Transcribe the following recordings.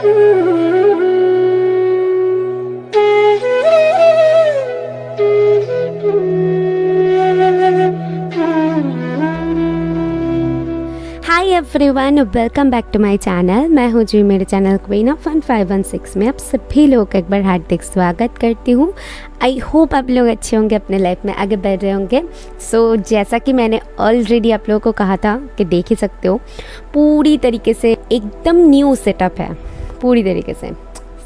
Hi everyone, welcome back to my channel. मैं हूँ जी मेरे चैनल क्वीन ऑफ 1516 में आप सभी लोग का एक बार हार्दिक स्वागत करती हूँ। आई होप आप लोग अच्छे होंगे, अपने लाइफ में आगे बढ़ रहे होंगे। सो जैसा कि मैंने ऑलरेडी आप लोगों को कहा था कि देख ही सकते हो, पूरी तरीके से एकदम न्यू सेटअप है पूरी तरीके से।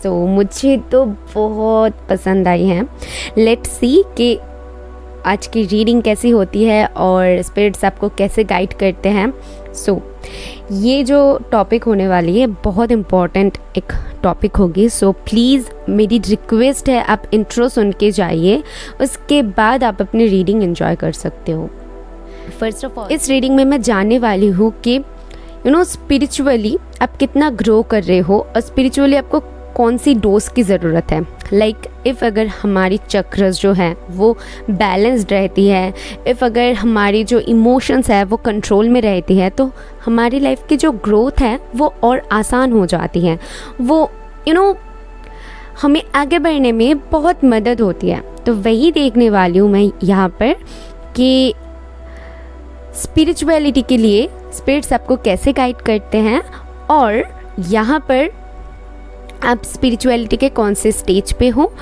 सो मुझे तो बहुत पसंद आई है। लेट्स सी कि आज की रीडिंग कैसी होती है और स्पिरिट्स आपको कैसे गाइड करते हैं। सो ये जो टॉपिक होने वाली है बहुत इम्पॉर्टेंट एक टॉपिक होगी। सो प्लीज़ मेरी रिक्वेस्ट है, आप इंट्रो सुन के जाइए, उसके बाद आप अपनी रीडिंग एंजॉय कर सकते हो। फर्स्ट ऑफ ऑल, इस रीडिंग में मैं जानने वाली हूँ कि स्पिरिचुअली आप कितना ग्रो कर रहे हो और स्पिरिचुअली आपको कौन सी डोज की ज़रूरत है। लाइक इफ़ अगर हमारी चक्रस जो है वो बैलेंस्ड रहती है, इफ़ अगर हमारी जो इमोशंस है वो कंट्रोल में रहती है, तो हमारी लाइफ की जो ग्रोथ है वो और आसान हो जाती है। वो हमें आगे बढ़ने में बहुत मदद होती है। तो वही देखने वाली हूँ मैं यहाँ पर कि स्पिरिचुअलिटी के लिए स्पिरिट्स आपको कैसे गाइड करते हैं और यहाँ पर आप स्पिरिचुअलिटी के कौन से स्टेज पे हो।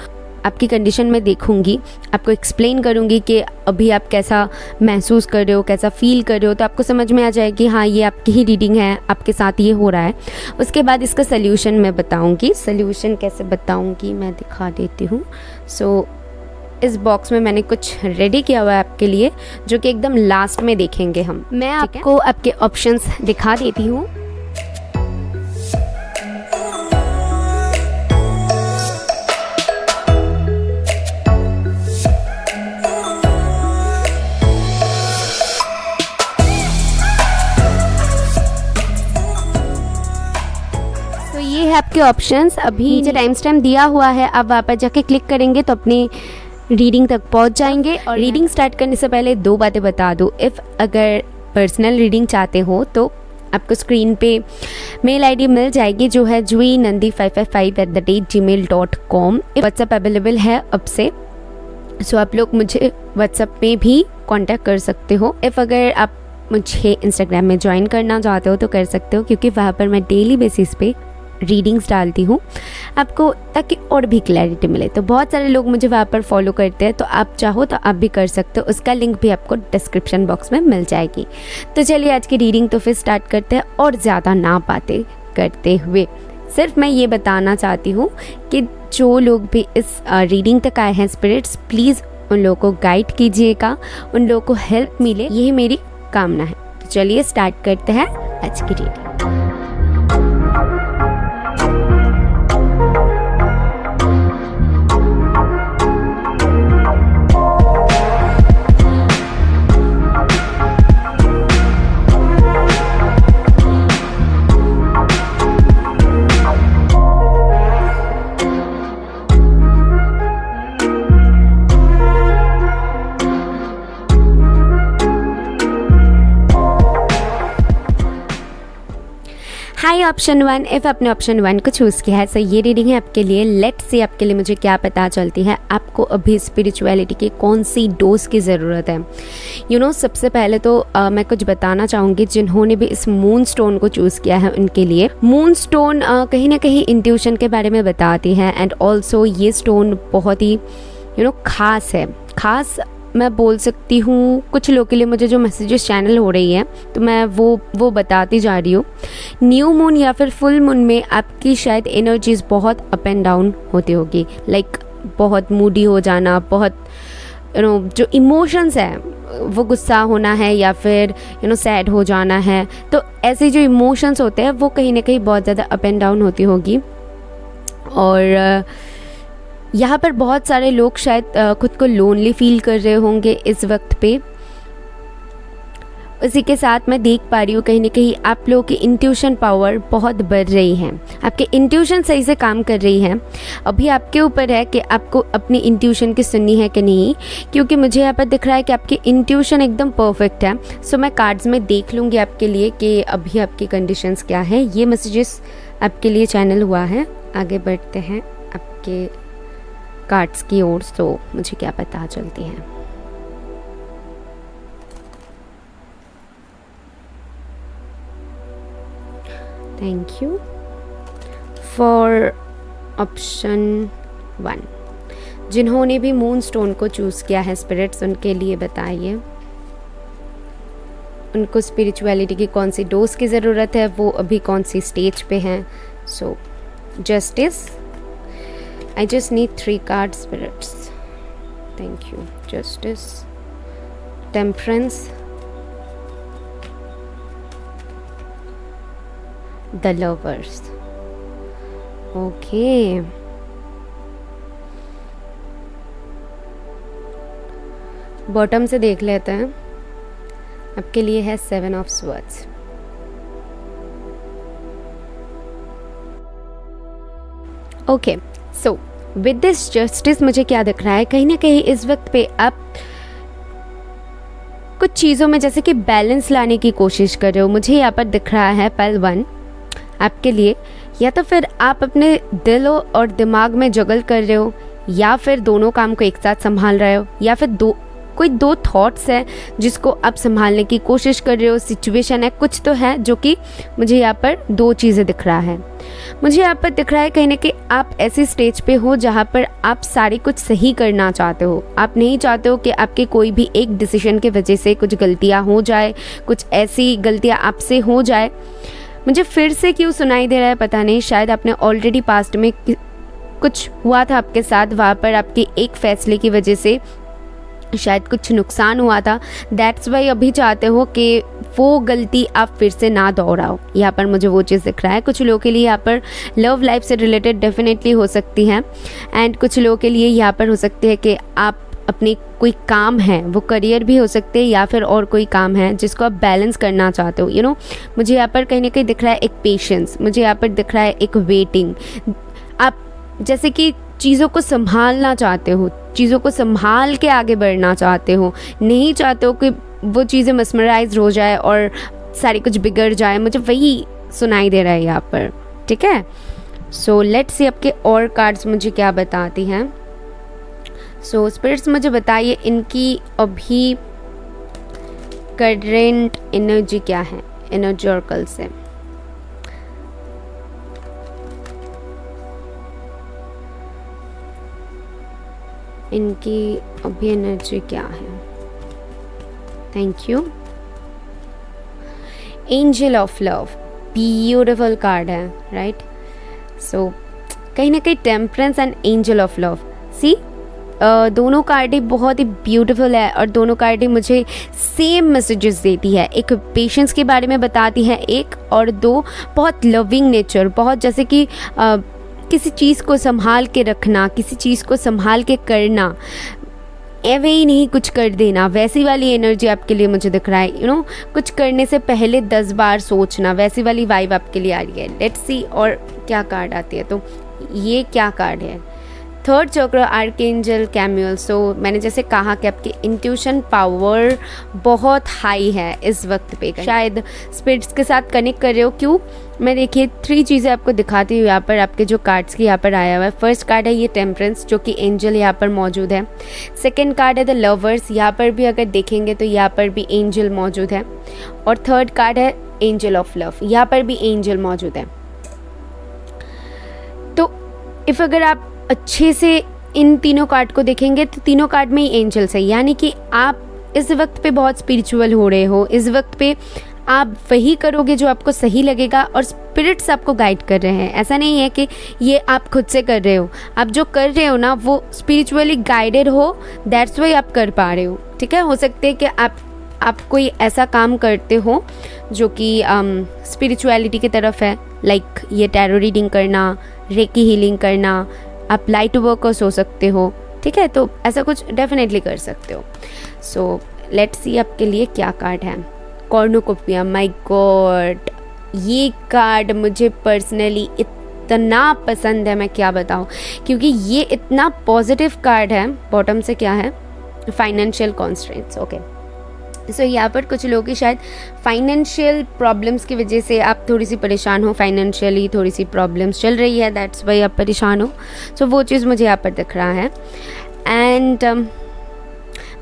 आपकी कंडीशन में देखूंगी, आपको एक्सप्लेन करूंगी कि अभी आप कैसा महसूस कर रहे हो, कैसा फील कर रहे हो, तो आपको समझ में आ जाए कि हाँ ये आपकी ही रीडिंग है, आपके साथ ये हो रहा है। उसके बाद इसका सल्यूशन मैं बताऊंगी। सल्यूशन कैसे बताऊंगी मैं दिखा देती हूँ। सो इस बॉक्स में मैंने कुछ रेडी किया हुआ है आपके लिए, जो कि एकदम लास्ट में देखेंगे हम। मैं आपको आपके ऑप्शंस दिखा देती हूँ। ये है आपके ऑप्शंस। अभी नीचे टाइम स्टैम्प दिया हुआ है, आप वहाँ पर जाके क्लिक करेंगे तो अपनी रीडिंग तक पहुँच जाएंगे। और रीडिंग स्टार्ट करने से पहले दो बातें बता दूँ। इफ़ अगर पर्सनल रीडिंग चाहते हो तो आपको स्क्रीन पे मेल आईडी मिल जाएगी, जो है juinandi555@gmail.com। व्हाट्सएप अवेलेबल है अब से। सो आप लोग मुझे व्हाट्सएप पे भी कांटेक्ट कर सकते हो। इफ़ अगर आप मुझे इंस्टाग्राम में ज्वाइन करना चाहते हो तो कर सकते हो, क्योंकि वहाँ पर मैं डेली बेसिस पे रीडिंग्स डालती हूँ आपको, ताकि और भी क्लैरिटी मिले। तो बहुत सारे लोग मुझे वहाँ पर फॉलो करते हैं, तो आप चाहो तो आप भी कर सकते हो। उसका लिंक भी आपको डिस्क्रिप्शन बॉक्स में मिल जाएगी। तो चलिए आज की रीडिंग तो फिर स्टार्ट करते हैं। और ज़्यादा ना बातें करते हुए सिर्फ मैं ये बताना चाहती हूँ कि जो लोग भी इस रीडिंग तक आए हैं स्पिरिट्स, प्लीज़ उन लोगों को गाइड कीजिएगा, उन लोगों को हेल्प मिले, यही मेरी कामना है। तो चलिए स्टार्ट करते हैं आज की रीडिंग। हाई ऑप्शन 1, इफ़ आपने ऑप्शन 1 को चूज़ किया है तो ये रीडिंग है आपके लिए। लेट्स सी आपके लिए मुझे क्या पता चलती है, आपको अभी स्पिरिचुअलिटी की कौन सी डोज की ज़रूरत है। सबसे पहले तो मैं कुछ बताना चाहूँगी जिन्होंने भी इस मून स्टोन को चूज़ किया है उनके लिए। मून स्टोन कहीं ना कहीं इंट्यूशन के बारे में बताती है, एंड ऑल्सो ये स्टोन बहुत ही खास है। खास मैं बोल सकती हूँ कुछ लोगों के लिए, मुझे जो मैसेजेस चैनल हो रही है तो मैं वो बताती जा रही हूँ। न्यू मून या फिर फुल मून में आपकी शायद एनर्जीज बहुत अप एंड डाउन होती होगी। लाइक बहुत मूडी हो जाना, बहुत जो इमोशंस है वो गुस्सा होना है या फिर सैड हो जाना है। तो ऐसे जो इमोशंस होते हैं वो कहीं ना कहीं बहुत ज़्यादा अप एंड डाउन होती होगी। और यहाँ पर बहुत सारे लोग शायद खुद को लोनली फील कर रहे होंगे इस वक्त पे। उसी के साथ मैं देख पा रही हूँ कहीं ना कहीं आप लोगों की इंट्यूशन पावर बहुत बढ़ रही है, आपके इंट्यूशन सही से काम कर रही है। अभी आपके ऊपर है कि आपको अपनी इंट्यूशन की सुननी है कि नहीं, क्योंकि मुझे यहाँ पर दिख रहा है कि आपकी इंट्यूशन एकदम परफेक्ट है। सो मैं कार्ड्स में देख लूँगी आपके लिए कि अभी आपकी कंडीशंस क्या है। ये मैसेजेस आपके लिए चैनल हुआ है। आगे बढ़ते हैं आपके कार्ड्स की ओर, तो मुझे क्या पता चलती हैं। Thank you for option 1। जिन्होंने भी मून स्टोन को चूज़ किया है स्पिरिट्स, उनके लिए बताइए उनको स्पिरिचुअलिटी की कौन सी डोज की ज़रूरत है, वो अभी कौन सी स्टेज पे हैं। So justice, I just need 3 card spirits. Thank you. Justice, temperance, the lovers. Okay, bottom से देख लेते हैं। आपके लिए है 7 of swords. Okay, so with this justice मुझे क्या दिख रहा है, कहीं ना कहीं इस वक्त पे आप कुछ चीज़ों में जैसे कि बैलेंस लाने की कोशिश कर रहे हो। मुझे यहाँ पर दिख रहा है पल 1 आपके लिए, या तो फिर आप अपने दिल और दिमाग में जगल कर रहे हो, या फिर दोनों काम को एक साथ संभाल रहे हो, या फिर कोई दो थॉट्स है जिसको आप संभालने की कोशिश कर रहे हो। सिचुएशन है, कुछ तो है जो कि मुझे यहाँ पर 2 चीज़ें दिख रहा है। मुझे यहाँ पर दिख रहा है कहीं ना कहीं आप ऐसी स्टेज पे हो जहाँ पर आप सारी कुछ सही करना चाहते हो। आप नहीं चाहते हो कि आपके कोई भी एक डिसीजन की वजह से कुछ गलतियाँ हो जाए, कुछ ऐसी गलतियाँ आपसे हो जाए। मुझे फिर से क्यों सुनाई दे रहा है पता नहीं, शायद आपने ऑलरेडी पास्ट में कुछ हुआ था आपके साथ, वहाँ पर आपके एक फैसले की वजह से शायद कुछ नुकसान हुआ था। दैट्स वाई अभी चाहते हो कि वो गलती आप फिर से ना दोहराओ। यहाँ पर मुझे वो चीज़ दिख रहा है। कुछ लोगों के लिए यहाँ पर लव लाइफ से रिलेटेड डेफिनेटली हो सकती है, एंड कुछ लोगों के लिए यहाँ पर हो सकते हैं कि आप अपने कोई काम है, वो करियर भी हो सकते हैं या फिर और कोई काम है जिसको आप बैलेंस करना चाहते हो। मुझे यहाँ पर कहीं ना कहीं दिख रहा है एक पेशेंस, मुझे यहाँ पर दिख रहा है एक वेटिंग। आप जैसे कि चीज़ों को संभालना चाहते हो, चीज़ों को संभाल के आगे बढ़ना चाहते हो, नहीं चाहते हो कि वो चीज़ें मस्मराइज हो जाए और सारी कुछ बिगड़ जाए। मुझे वही सुनाई दे रहा है यहाँ पर, ठीक है। सो लेट्स सी आपके और कार्ड्स मुझे क्या बताती हैं। सो स्पिरिट्स मुझे बताइए इनकी अभी करेंट एनर्जी क्या है, एनर्जी ऑर्कल से। इनकी अभी एनर्जी क्या है। Thank you. Angel of love, beautiful card है, राइट। सो कहीं ना कहीं temperance and angel of love, see दोनों कार्डें बहुत ही ब्यूटीफुल है और दोनों कार्डें मुझे सेम मैसेजेस देती है। एक पेशेंस के बारे में बताती है एक, और 2 बहुत लविंग नेचर, बहुत जैसे कि किसी चीज़ को संभाल के रखना, किसी चीज़ को संभाल के करना, एवे ही नहीं कुछ कर देना, वैसी वाली एनर्जी आपके लिए मुझे दिख रहा है। कुछ करने से पहले 10 बार सोचना, वैसी वाली वाइब आपके लिए आ रही है। लेट्स सी और क्या कार्ड आती है। तो ये क्या कार्ड है, 3rd चक्र आर्कएंजल कैम्यूल। सो मैंने जैसे कहा कि आपकी इंट्यूशन पावर बहुत हाई है इस वक्त पे, शायद स्पिरिट्स के साथ कनेक्ट कर रहे हो। क्यों, मैं देखिए 3 चीज़ें आपको दिखाती हूँ यहाँ पर, आपके जो कार्ड्स की यहाँ पर आया हुआ है। फर्स्ट कार्ड है ये टेम्परेंस, जो कि एंजल यहाँ पर मौजूद है। सेकेंड कार्ड है द लवर्स, यहाँ पर भी अगर देखेंगे तो यहाँ पर भी एंजल मौजूद है। और 3rd कार्ड है एंजल ऑफ लव, यहाँ पर भी एंजल मौजूद है। तो इफ़ अगर आप अच्छे से इन तीनों कार्ड को देखेंगे तो तीनों कार्ड में ही एंजल्स है, यानी कि आप इस वक्त पे बहुत स्पिरिचुअल हो रहे हो। इस वक्त पे आप वही करोगे जो आपको सही लगेगा और स्पिरिट्स आपको गाइड कर रहे हैं। ऐसा नहीं है कि ये आप खुद से कर रहे हो, आप जो कर रहे हो ना वो स्पिरिचुअली गाइडेड हो, दैट्स वाई आप कर पा रहे हो, ठीक है। हो सकते हैं कि आप कोई ऐसा काम करते हो जो कि स्पिरिचुअलिटी की तरफ है, लाइक ये टैरो रीडिंग करना, रेकी हीलिंग करना, आप लाइट वर्कर्स हो सकते हो, ठीक है। तो ऐसा कुछ डेफिनेटली कर सकते हो। सो लेट्स सी आपके लिए क्या कार्ड है। कॉर्नुकोपिया, माय गॉड, ये कार्ड मुझे पर्सनली इतना पसंद है, मैं क्या बताऊँ, क्योंकि ये इतना पॉजिटिव कार्ड है। बॉटम से क्या है, फाइनेंशियल कॉन्स्ट्रेंट्स, ओके। सो यहाँ पर कुछ लोगों की शायद फाइनेंशियल प्रॉब्लम्स की वजह से आप थोड़ी सी परेशान हो, फाइनेंशियली थोड़ी सी प्रॉब्लम्स चल रही है, दैट्स वाई आप परेशान हो। सो वो चीज़ मुझे यहाँ पर दिख रहा है। एंड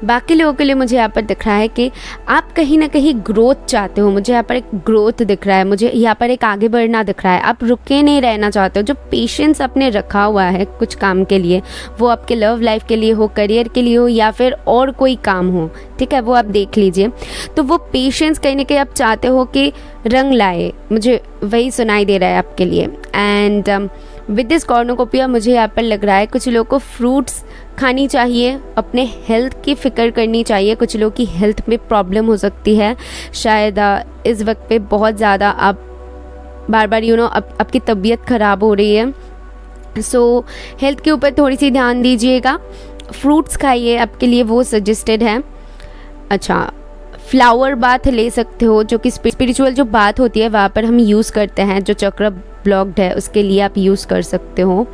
बाकी लोगों के लिए मुझे यहाँ पर दिख रहा है कि आप कहीं ना कहीं ग्रोथ चाहते हो। मुझे यहाँ पर एक ग्रोथ दिख रहा है, मुझे यहाँ पर एक आगे बढ़ना दिख रहा है। आप रुके नहीं रहना चाहते हो। जो पेशेंस आपने रखा हुआ है कुछ काम के लिए, वो आपके लव लाइफ के लिए हो, करियर के लिए हो, या फिर और कोई काम हो, ठीक है, वो आप देख लीजिए। तो वो पेशेंस कहीं ना कहीं आप चाहते हो कि रंग लाए, मुझे वही सुनाई दे रहा है आपके लिए। एंड विद दिस कॉर्नोकोपिया मुझे यहाँ पर लग रहा है कुछ लोगों को फ्रूट्स खानी चाहिए, अपने हेल्थ की फ़िक्र करनी चाहिए। कुछ लोगों की हेल्थ में प्रॉब्लम हो सकती है, शायद इस वक्त पे बहुत ज़्यादा आप बार बार आपकी तबीयत ख़राब हो रही है। सो हेल्थ के ऊपर थोड़ी सी ध्यान दीजिएगा। फ्रूट्स खाइए, आपके लिए वो सजेस्टेड है। अच्छा, फ्लावर बाथ ले सकते हो, जो कि स्पिरिचुअल जो बात होती है वहाँ पर हम यूज़ करते हैं। जो चक्र ब्लॉक्ड है उसके लिए आप यूज़ कर सकते हो।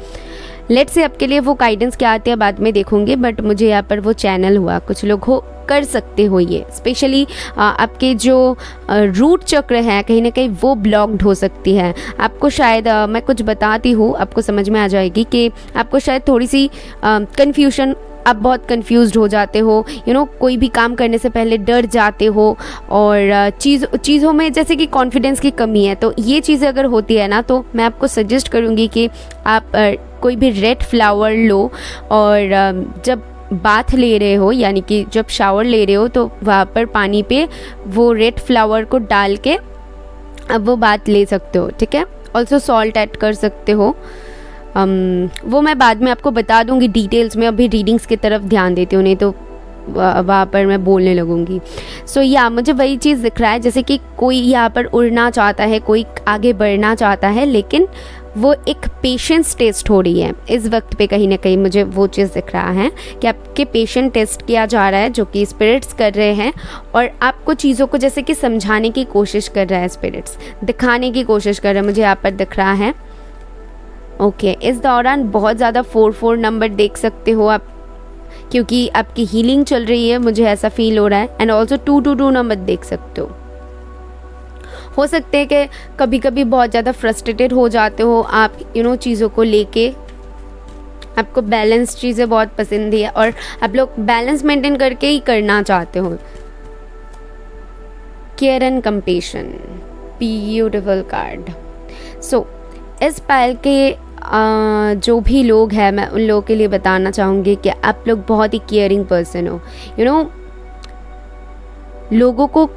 लेट्स से आपके लिए वो गाइडेंस क्या आती है बाद में देखूंगे, बट मुझे यहाँ पर वो चैनल हुआ। कुछ लोग हो कर सकते हो ये, स्पेशली आपके जो रूट चक्र है कहीं ना कहीं वो ब्लॉक्ड हो सकती है। आपको शायद मैं कुछ बताती हूँ, आपको समझ में आ जाएगी कि आपको शायद थोड़ी सी कन्फ्यूजन, आप बहुत कंफ्यूज्ड हो जाते हो, कोई भी काम करने से पहले डर जाते हो, और चीज़ों में जैसे कि कॉन्फिडेंस की कमी है। तो ये चीज़ें अगर होती है ना, तो मैं आपको सजेस्ट करूँगी कि आप कोई भी रेड फ्लावर लो, और जब बाथ ले रहे हो, यानी कि जब शावर ले रहे हो, तो वहाँ पर पानी पे वो रेड फ्लावर को डाल के अब वो बाथ ले सकते हो, ठीक है। ऑल्सो सॉल्ट ऐड कर सकते हो। वो मैं बाद में आपको बता दूंगी डिटेल्स में, अभी रीडिंग्स की तरफ ध्यान देती हूँ, नहीं तो वहाँ पर मैं बोलने लगूंगी। सो मुझे वही चीज़ दिख रहा है, जैसे कि कोई यहाँ पर उड़ना चाहता है, कोई आगे बढ़ना चाहता है, लेकिन वो एक पेशेंस टेस्ट हो रही है इस वक्त पे। कहीं ना कहीं मुझे वो चीज़ दिख रहा है कि आपके पेशेंस टेस्ट किया जा रहा है, जो कि स्पिरिट्स कर रहे हैं, और आपको चीज़ों को जैसे कि समझाने की कोशिश कर रहा है, स्पिरिट्स दिखाने की कोशिश कर रहा है, मुझे यहाँ पर दिख रहा है। ओके, इस दौरान बहुत ज़्यादा 4-4 नंबर देख सकते हो आप, क्योंकि आपकी हीलिंग चल रही है, मुझे ऐसा फील हो रहा है। एंड ऑल्सो 2-2-2 नंबर देख सकते हो सकते हैं कि कभी कभी बहुत ज़्यादा फ्रस्ट्रेटेड हो जाते हो आप, चीज़ों को लेके। आपको बैलेंस चीज़ें बहुत पसंद है, और आप लोग बैलेंस मेंटेन करके ही करना चाहते हो। Care and compassion, beautiful card. So इस पायल के जो भी लोग हैं, मैं उन लोगों के लिए बताना चाहूँगी कि आप लोग बहुत ही केयरिंग पर्सन हो। लोगों को,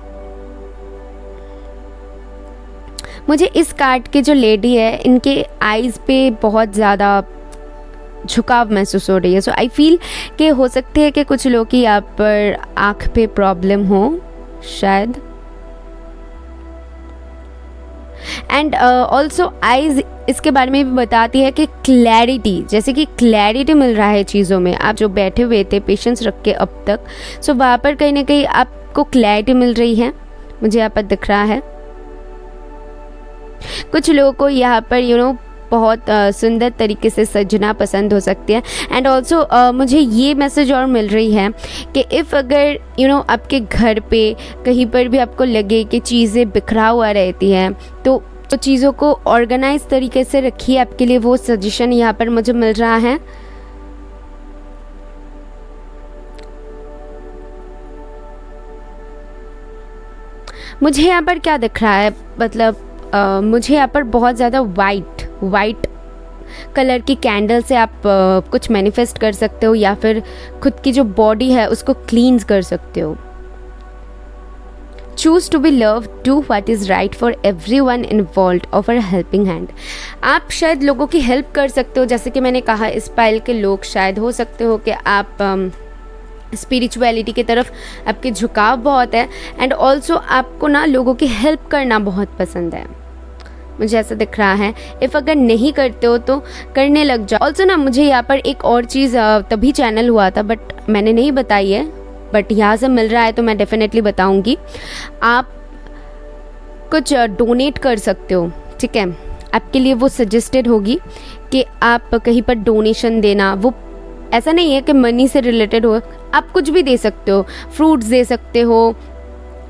मुझे इस कार्ड के जो लेडी है, इनके आईज़ पे बहुत ज़्यादा झुकाव महसूस हो रही है। सो आई फील कि हो सकते हैं कि कुछ लोग की यहाँ पर आँख पे प्रॉब्लम हो शायद। एंड ऑल्सो आइज़ इसके बारे में भी बताती है कि क्लैरिटी, जैसे कि क्लैरिटी मिल रहा है चीज़ों में। आप जो बैठे हुए थे पेशेंस रख के अब तक, सो वहाँ पर कहीं ना कहीं आपको क्लैरिटी मिल रही है, मुझे यहाँ पर दिख रहा है। कुछ लोगों को यहाँ पर बहुत सुंदर तरीके से सजना पसंद हो सकती है। एंड ऑल्सो मुझे ये मैसेज और मिल रही है कि इफ़ अगर आपके घर पे कहीं पर भी आपको लगे कि चीज़ें बिखरा हुआ रहती हैं, तो चीज़ों को ऑर्गेनाइज तरीके से रखिए। आपके लिए वो सजेशन यहाँ पर मुझे मिल रहा है। मुझे यहाँ पर क्या दिख रहा है, मतलब मुझे यहाँ पर बहुत ज़्यादा वाइट कलर की कैंडल से आप कुछ मैनिफेस्ट कर सकते हो, या फिर खुद की जो बॉडी है उसको क्लींस कर सकते हो। Choose to be love, do what is right for everyone involve, offer helping hand. आप शायद लोगों की हेल्प कर सकते हो, जैसे कि मैंने कहा इस पाइल के लोग शायद हो सकते हो कि आप स्पिरिचुअलिटी की तरफ आपके झुकाव बहुत है। एंड ऑल्सो आपको ना लोगों की हेल्प करना बहुत पसंद है, मुझे ऐसा दिख रहा है। इफ़ अगर नहीं करते हो तो करने लग जाओ। ऑल्सो ना मुझे यहाँ पर एक और चीज़ तभी चैनल हुआ था, बट मैंने नहीं बताई है, बट यहाँ से मिल रहा है तो मैं डेफिनेटली बताऊँगी। आप कुछ डोनेट कर सकते हो, ठीक है। आपके लिए वो सजेस्टेड होगी कि आप कहीं पर डोनेशन देना। वो ऐसा नहीं है कि मनी से रिलेटेड हो, आप कुछ भी दे सकते हो, फ्रूट्स दे सकते हो,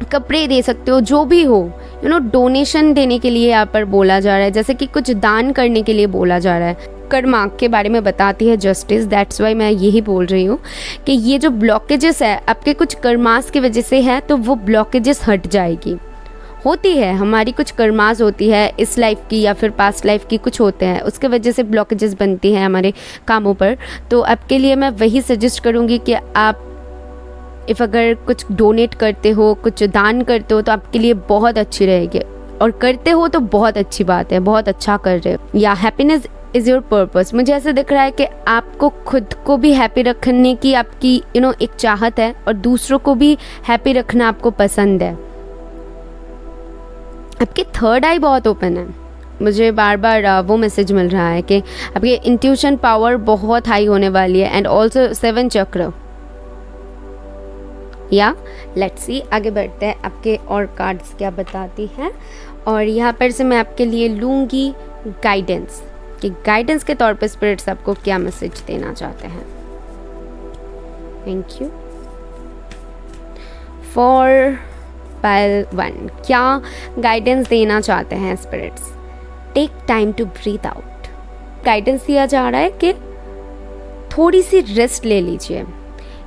कपड़े दे सकते हो, जो भी हो, डोनेशन देने के लिए यहाँ पर बोला जा रहा है, जैसे कि कुछ दान करने के लिए बोला जा रहा है। कर्मा के बारे में बताती है जस्टिस, दैट्स वाई मैं यही बोल रही हूँ कि ये जो ब्लॉकेजेस है आपके कुछ कर्मास की वजह से है, तो वो ब्लॉकेजेस हट जाएगी। होती है हमारी कुछ कर्मास होती है इस लाइफ की या फिर पास्ट लाइफ की, कुछ होते हैं उसके वजह से ब्लॉकेजेस बनती हैं हमारे कामों पर। तो आपके लिए मैं वही सजेस्ट करूँगी कि आप अगर कुछ डोनेट करते हो, कुछ दान करते हो, तो आपके लिए बहुत अच्छी रहेगी, और करते हो तो बहुत अच्छी बात है, बहुत अच्छा कर रहे हो। या हैप्पीनेस इज़ योर पर्पस, मुझे ऐसे दिख रहा है कि आपको खुद को भी हैप्पी रखने की आपकी एक चाहत है, और दूसरों को भी हैप्पी रखना आपको पसंद है। आपकी थर्ड आई बहुत ओपन है, मुझे बार बार वो मैसेज मिल रहा है कि आपकी इंट्यूशन पावर बहुत हाई होने वाली है, एंड ऑल्सो 7 चक्र। या लेट्स सी, आगे बढ़ते हैं आपके और कार्ड्स क्या बताती हैं। और यहाँ पर से मैं आपके लिए लूँगी गाइडेंस, कि गाइडेंस के तौर पे स्पिरिट्स आपको क्या मैसेज देना चाहते हैं। Thank you. फॉर पाइल 1, क्या गाइडेंस देना चाहते हैं spirits? Take time to breathe out. Guidance दिया जा रहा है कि थोड़ी सी रेस्ट ले लीजिए।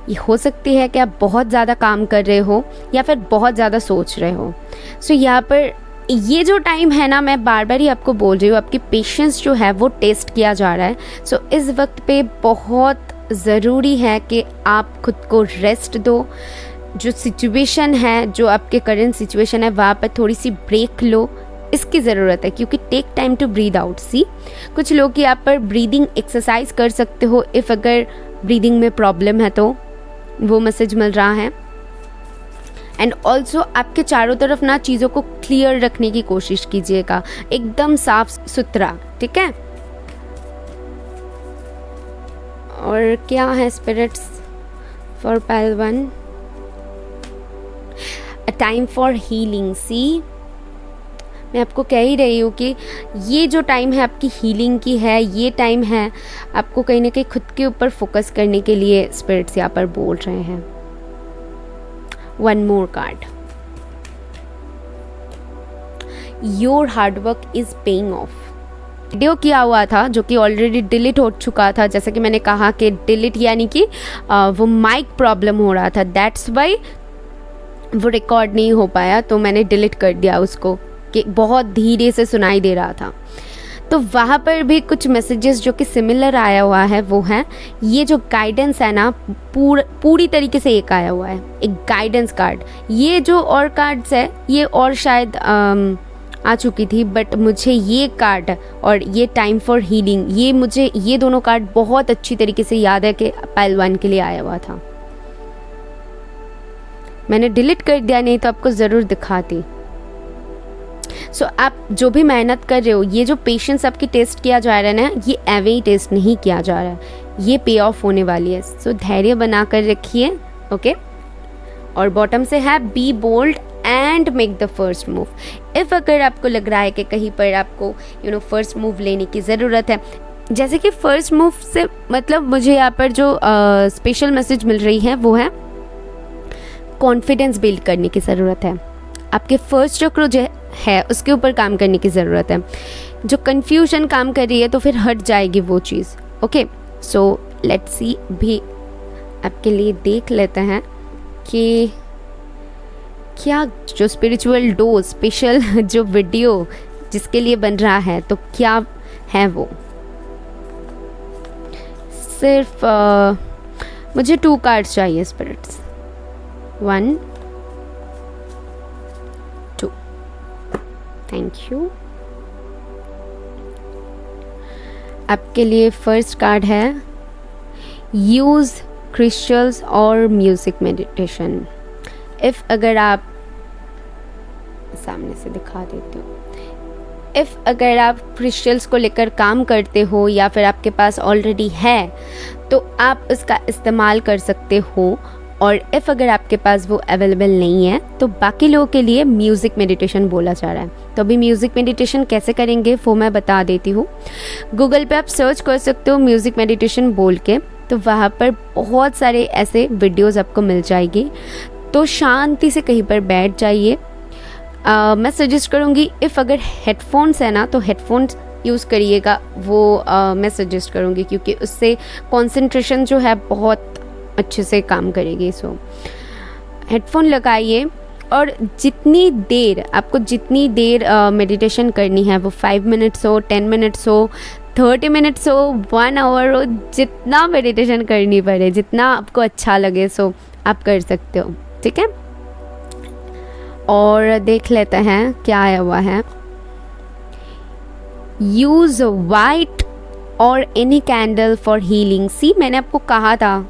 ये हो सकती है कि आप बहुत ज़्यादा काम कर रहे हो या फिर बहुत ज़्यादा सोच रहे हो। सो यहाँ पर ये जो टाइम है ना, मैं बार बार ही आपको बोल रही हूँ, आपकी पेशेंस जो है वो टेस्ट किया जा रहा है। सो इस वक्त पे बहुत ज़रूरी है कि आप खुद को रेस्ट दो। जो सिचुएशन है, जो आपके करंट सिचुएशन है, वहाँ पर थोड़ी सी ब्रेक लो, इसकी ज़रूरत है। क्योंकि take time to breathe out. See, कुछ लोग यहाँ पर ब्रीदिंग एक्सरसाइज कर सकते हो, इफ़ अगर ब्रीदिंग में प्रॉब्लम है तो, वो मैसेज मिल रहा है। एंड ऑल्सो आपके चारों तरफ ना चीज़ों को क्लियर रखने की कोशिश कीजिएगा, एकदम साफ सुथरा, ठीक है। और क्या है spirits for pile 1? A time for healing. See, मैं आपको कह ही रही हूँ कि ये जो टाइम है आपकी हीलिंग की है, ये टाइम है आपको कहीं ना कहीं खुद के ऊपर फोकस करने के लिए स्पिरिट्स यहाँ पर बोल रहे हैं। One more card, your hard work is paying off. Video किया हुआ था जो कि ऑलरेडी डिलीट हो चुका था, जैसे कि मैंने कहा कि डिलीट यानी कि वो माइक प्रॉब्लम हो रहा था, दैट्स वाई वो रिकॉर्ड नहीं हो पाया, तो मैंने डिलीट कर दिया उसको, कि बहुत धीरे से सुनाई दे रहा था। तो वहाँ पर भी कुछ मैसेजेस जो कि सिमिलर आया हुआ है, वो है ये जो गाइडेंस है ना, पूरी तरीके से एक आया हुआ है, एक गाइडेंस कार्ड। ये जो और कार्ड्स है ये और शायद आ चुकी थी, बट मुझे ये कार्ड और ये टाइम फॉर हीलिंग, ये मुझे ये दोनों कार्ड बहुत अच्छी तरीके से याद है कि पाइल 1 के लिए आया हुआ था। मैंने डिलीट कर दिया, नहीं तो आपको ज़रूर दिखाती। सो आप जो भी मेहनत कर रहे हो, ये जो पेशेंस आपकी टेस्ट किया जा रहा है ना, ये एवे ही टेस्ट नहीं किया जा रहा है, ये पे ऑफ होने वाली है। सो धैर्य बना कर रखिए, ओके। और बॉटम से है be bold and make the first move. If अगर आपको लग रहा है कि कहीं पर आपको फर्स्ट मूव लेने की ज़रूरत है, जैसे कि फर्स्ट मूव से मतलब मुझे यहाँ पर जो स्पेशल मैसेज मिल रही है वो है कॉन्फिडेंस बिल्ड करने की ज़रूरत है। आपके फर्स्ट चक्र जो है उसके ऊपर काम करने की ज़रूरत है। जो कन्फ्यूजन काम कर रही है तो फिर हट जाएगी वो चीज़, ओके। सो लेट्स सी, भी आपके लिए देख लेते हैं कि क्या जो स्पिरिचुअल डोज स्पेशल जो वीडियो जिसके लिए बन रहा है, तो क्या है वो। सिर्फ मुझे 2 कार्ड्स चाहिए स्पिरिट्स, 1 2, थैंक यू। आपके लिए फर्स्ट कार्ड है यूज़ क्रिस्टल्स और म्यूज़िक मेडिटेशन। इफ़ अगर आप सामने से दिखा देते हो, इफ़ अगर आप क्रिस्टल्स को लेकर काम करते हो या फिर आपके पास ऑलरेडी है तो आप उसका इस्तेमाल कर सकते हो, और इफ़ अगर आपके पास वो अवेलेबल नहीं है तो बाकी लोगों के लिए म्यूज़िक मेडिटेशन बोला जा रहा है। तो अभी म्यूज़िक मेडिटेशन कैसे करेंगे वो मैं बता देती हूँ। गूगल पे आप सर्च कर सकते हो म्यूज़िक मेडिटेशन बोल के, तो वहाँ पर बहुत सारे ऐसे वीडियोस आपको मिल जाएगी। तो शांति से कहीं पर बैठ जाइए। मैं सजेस्ट करूँगी इफ़ अगर हेडफोन्स है ना तो हेडफोन्स यूज़ करिएगा, वो मैं सजेस्ट करूँगी, क्योंकि उससे कंसंट्रेशन जो है बहुत अच्छे से काम करेगी। सो हेडफोन लगाइए और जितनी देर मेडिटेशन करनी है, वो 5 मिनट्स हो, 10 मिनट्स हो, 30 मिनट्स हो, 1 आवर हो, जितना मेडिटेशन करनी पड़े, जितना आपको अच्छा लगे सो आप कर सकते हो, ठीक है। और देख लेते हैं क्या आया हुआ है। यूज़ वाइट और एनी कैंडल फॉर हीलिंग। सी, मैंने आपको कहा था,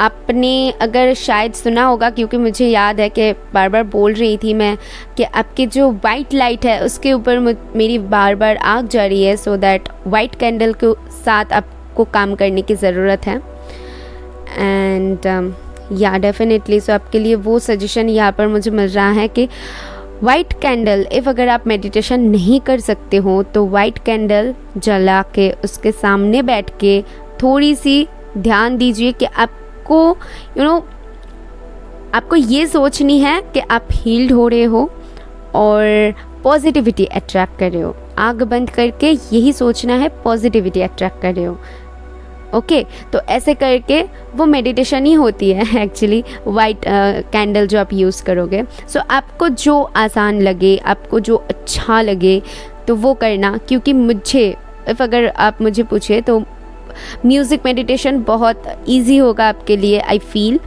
आपने अगर शायद सुना होगा, क्योंकि मुझे याद है कि बार बार बोल रही थी मैं कि आपकी जो वाइट लाइट है उसके ऊपर मेरी बार बार आग जा रही है, सो दैट वाइट कैंडल के साथ आपको काम करने की ज़रूरत है। एंड या डेफिनेटली सो आपके लिए वो सजेशन यहाँ पर मुझे मिल रहा है कि वाइट कैंडल, इफ़ अगर आप मेडिटेशन नहीं कर सकते हो तो वाइट कैंडल जला के उसके सामने बैठ के थोड़ी सी ध्यान दीजिए कि आपको आपको ये सोचनी है कि आप हील्ड हो रहे हो और पॉजिटिविटी अट्रैक्ट कर रहे हो। आँख बंद करके यही सोचना है, पॉजिटिविटी अट्रैक्ट कर रहे हो। ओके, तो ऐसे करके वो मेडिटेशन ही होती है एक्चुअली, वाइट कैंडल जो आप यूज़ करोगे। सो आपको जो आसान लगे, आपको जो अच्छा लगे तो वो करना, क्योंकि मुझे अगर आप मुझे पूछे तो म्यूज़िक मेडिटेशन बहुत इजी होगा आपके लिए, आई फील।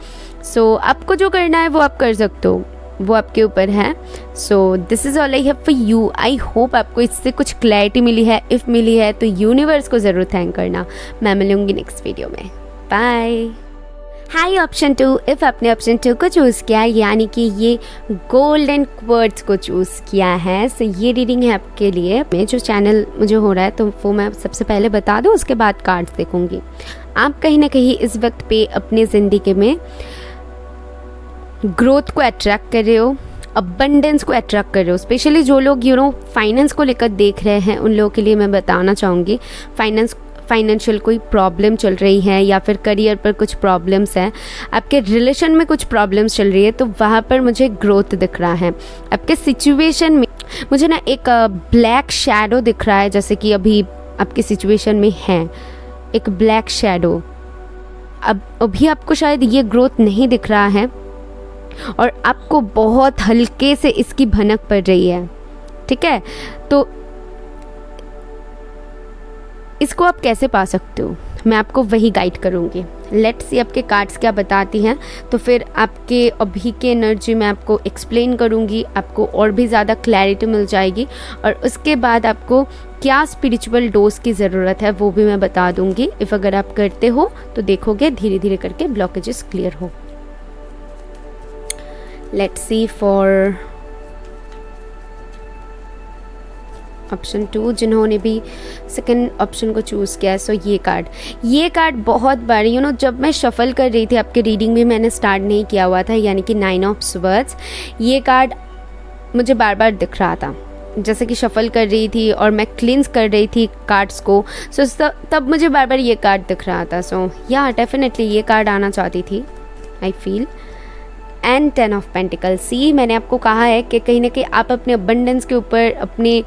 सो आपको जो करना है वो आप कर सकते हो, वो आपके ऊपर है। So this is all I have for you. I hope आपको इससे कुछ क्लैरिटी मिली है। इफ़ मिली है तो यूनिवर्स को ज़रूर थैंक करना। मैं मिलूँगी नेक्स्ट वीडियो में। बाय। हाई ऑप्शन 2, इफ़ आपने ऑप्शन 2 को चूज़ किया, यानी कि ये गोल्डन क्वर्ट्स को चूज़ किया है, सो ये रीडिंग है आपके लिए। मैं जो चैनल मुझे हो रहा है तो वो मैं सबसे पहले बता दूँ, उसके बाद कार्ड्स देखूँगी। आप कहीं ना कहीं इस वक्त पे अपनी ज़िंदगी में ग्रोथ को अट्रैक्ट कर रहे हो, अबंडेंस को अट्रैक्ट कर रहे हो। स्पेशली जो लोग फाइनेंस को लेकर देख रहे हैं, उन लोगों के लिए मैं बताना चाहूँगी, फाइनेंशियल कोई प्रॉब्लम चल रही है या फिर करियर पर कुछ प्रॉब्लम्स हैं, आपके रिलेशन में कुछ प्रॉब्लम्स चल रही है, तो वहाँ पर मुझे ग्रोथ दिख रहा है। आपके सिचुएशन में मुझे ना एक ब्लैक शैडो दिख रहा है, जैसे कि अभी आपकी सिचुएशन में है एक ब्लैक शैडो। अब अभी आपको शायद ये ग्रोथ नहीं दिख रहा है और आपको बहुत हल्के से इसकी भनक पड़ रही है, ठीक है। तो इसको आप कैसे पा सकते हो, मैं आपको वही गाइड करूँगी। लेट्स सी आपके कार्ड्स क्या बताती हैं, तो फिर आपके अभी के एनर्जी मैं आपको एक्सप्लेन करूँगी, आपको और भी ज़्यादा क्लैरिटी मिल जाएगी, और उसके बाद आपको क्या स्पिरिचुअल डोज की ज़रूरत है वो भी मैं बता दूँगी। इफ़ अगर आप करते हो तो देखोगे धीरे धीरे करके ब्लॉकेजेस क्लियर हो। लेट्स सी फॉर ऑप्शन 2, जिन्होंने भी सेकंड ऑप्शन को चूज़ किया है। सो ये कार्ड बहुत बार जब मैं शफल कर रही थी, आपके रीडिंग भी मैंने स्टार्ट नहीं किया हुआ था, यानी कि 9 ऑफ स्वर्ड्स, ये कार्ड मुझे बार बार दिख रहा था जैसे कि शफल कर रही थी और मैं क्लींस कर रही थी कार्ड्स को। सो तब मुझे बार बार ये कार्ड दिख रहा था। सो या डेफिनेटली ये कार्ड आना चाहती थी, I feel. And 10 of pentacle. See, मैंने आपको कहा है कि कहीं ना कहीं आप अपने अबंडेंस के ऊपर, अपने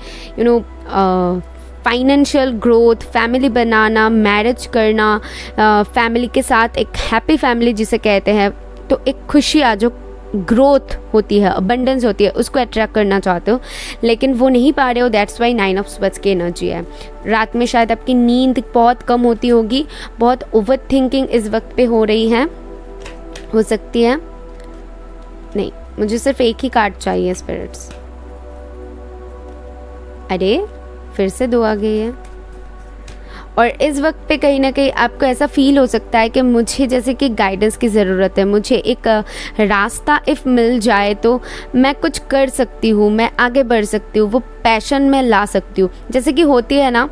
फाइनेंशियल ग्रोथ, फैमिली बनाना, मैरिज करना, फैमिली के साथ एक हैप्पी फैमिली जिसे कहते हैं, तो एक खुशी जो ग्रोथ होती है, अबंडेंस होती है, उसको अट्रैक्ट करना चाहते हो, लेकिन वो नहीं पा रहे हो। दैट्स वाई 9 ऑफ स्वर्ड्स की एनर्जी है। रात में शायद आपकी नींद बहुत कम होती होगी, बहुत ओवर थिंकिंग इस वक्त पे हो रही है, हो सकती है। नहीं, मुझे सिर्फ एक ही कार्ड चाहिए स्पिरिट्स। अरे फिर से 2 आ गई है। और इस वक्त पे कहीं ना कहीं आपको ऐसा फील हो सकता है कि मुझे जैसे कि गाइडेंस की ज़रूरत है, मुझे एक रास्ता इफ़ मिल जाए तो मैं कुछ कर सकती हूँ, मैं आगे बढ़ सकती हूँ, वो पैशन में ला सकती हूँ। जैसे कि होती है ना